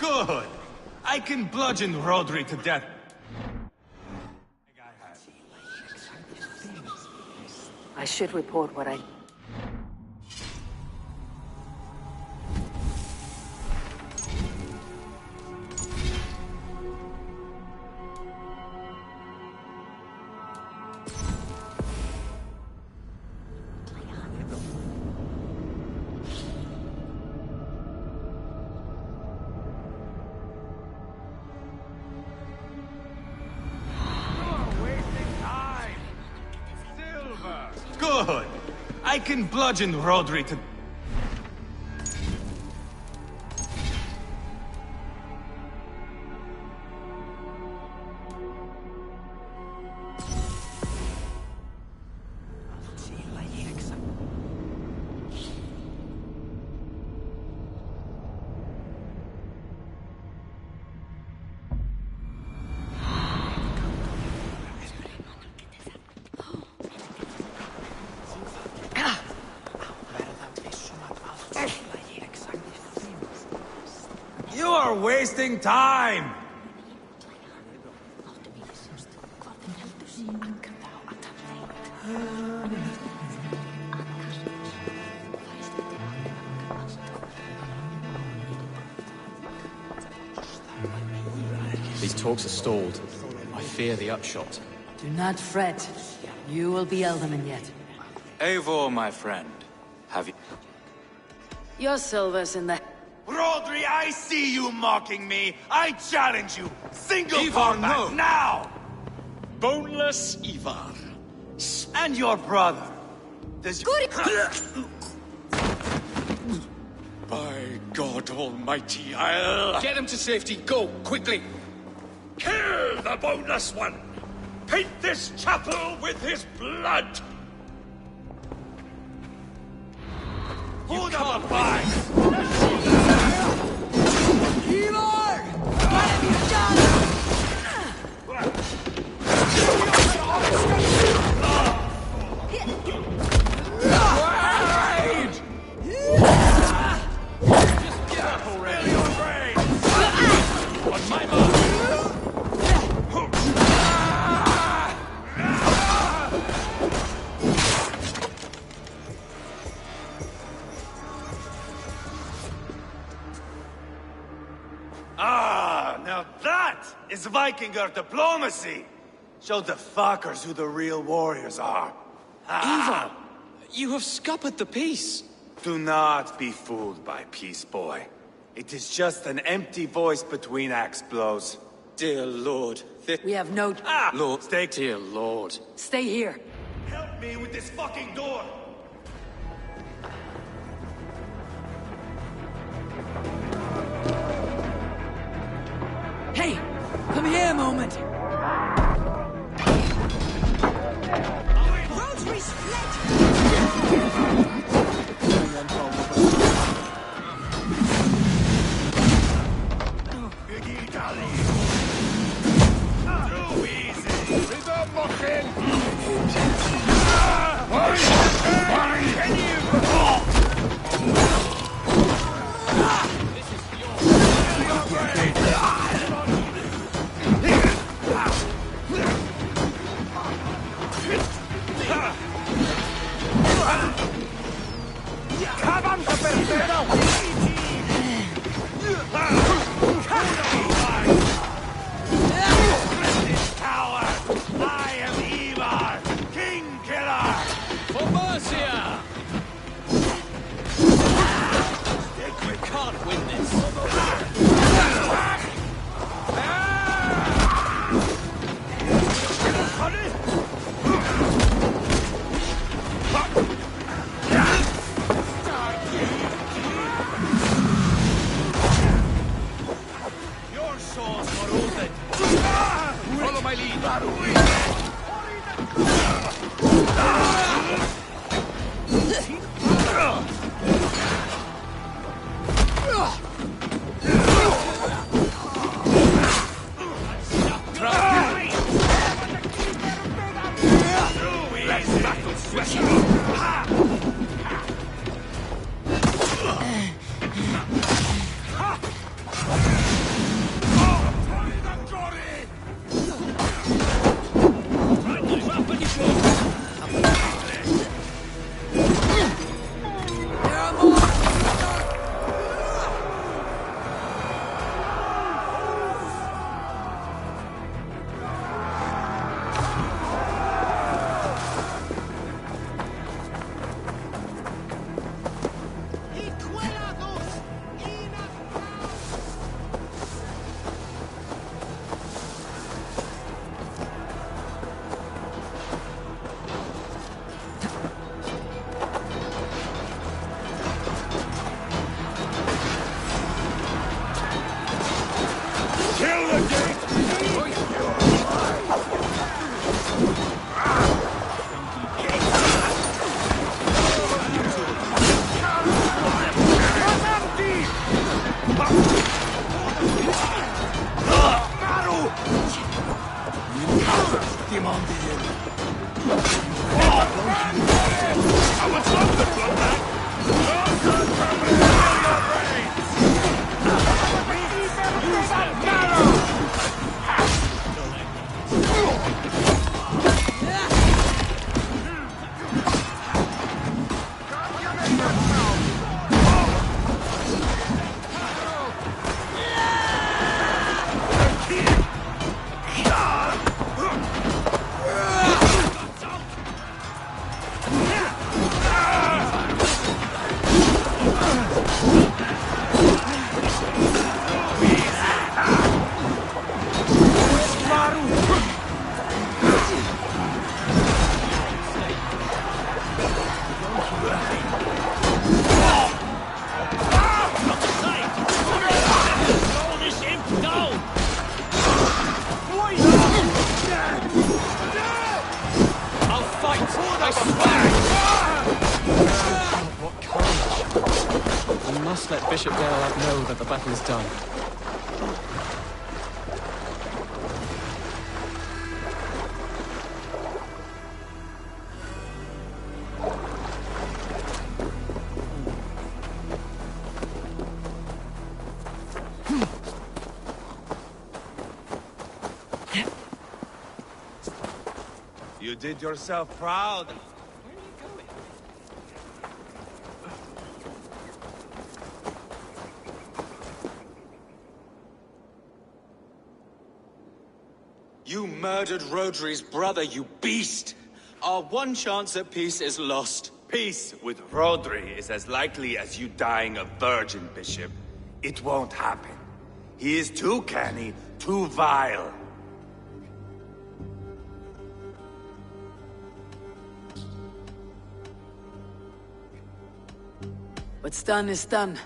Good. I can bludgeon Rodri to death. I should report what I... Good. I can bludgeon Rodri to... You are wasting time! These talks are stalled. I fear the upshot. Do not fret. You will be Elderman yet. Eivor, my friend, have you... Your silver's in the... Rodri, I see you mocking me! I challenge you! Single Ivar, combat, no. now! Boneless Ivar. And your brother. Does... By God Almighty, I'll... Get him to safety. Go, quickly. Kill the boneless one! Paint this chapel with his blood! Who the fight? Ivar! What have you done? Just give up already! Your brain! On my mark! Ah, now that is Vikinger diplomacy! Show the fuckers who the real warriors are. Ivar, you have scuppered the peace. Do not be fooled by peace, boy. It is just an empty voice between axe blows. Dear Lord, We have no... Lord, stay... Dear Lord. Stay here. Help me with this fucking door! Hey! Come here a moment! Rosary's Too easy! I am Ivar, King Killer! For Mercia! You can't win this. Your souls are rooted! Follow my lead! What courage! We must let Bishop Deolaf know that the battle is done. You did yourself proud. You murdered Rodri's brother, you beast! Our one chance at peace is lost. Peace with Rodri is as likely as you dying a virgin, Bishop. It won't happen. He is too canny, too vile. What's done is done.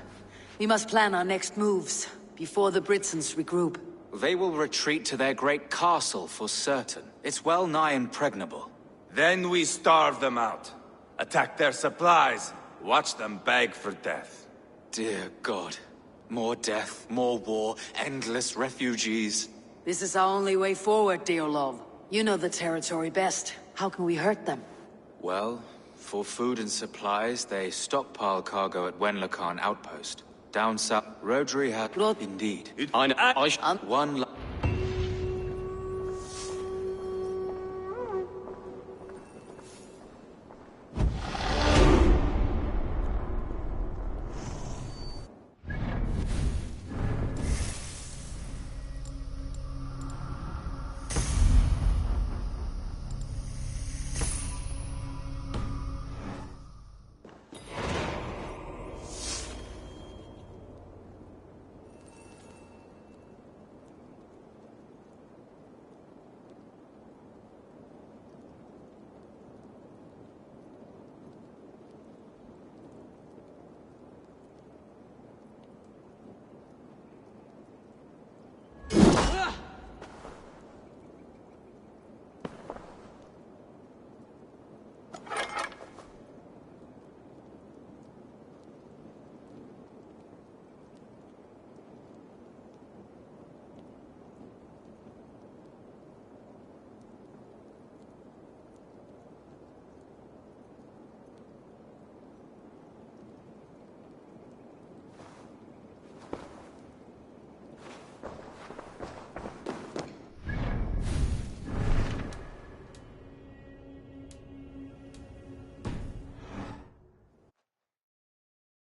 We must plan our next moves, before the Britons regroup. They will retreat to their great castle for certain. It's well nigh impregnable. Then we starve them out. Attack their supplies. Watch them beg for death. Dear God. More death, more war, endless refugees. This is our only way forward, Deolov. You know the territory best. How can we hurt them? Well, for food and supplies, they stockpile cargo at Wenlacan outpost. Down south, Rodri had... Indeed. I know. One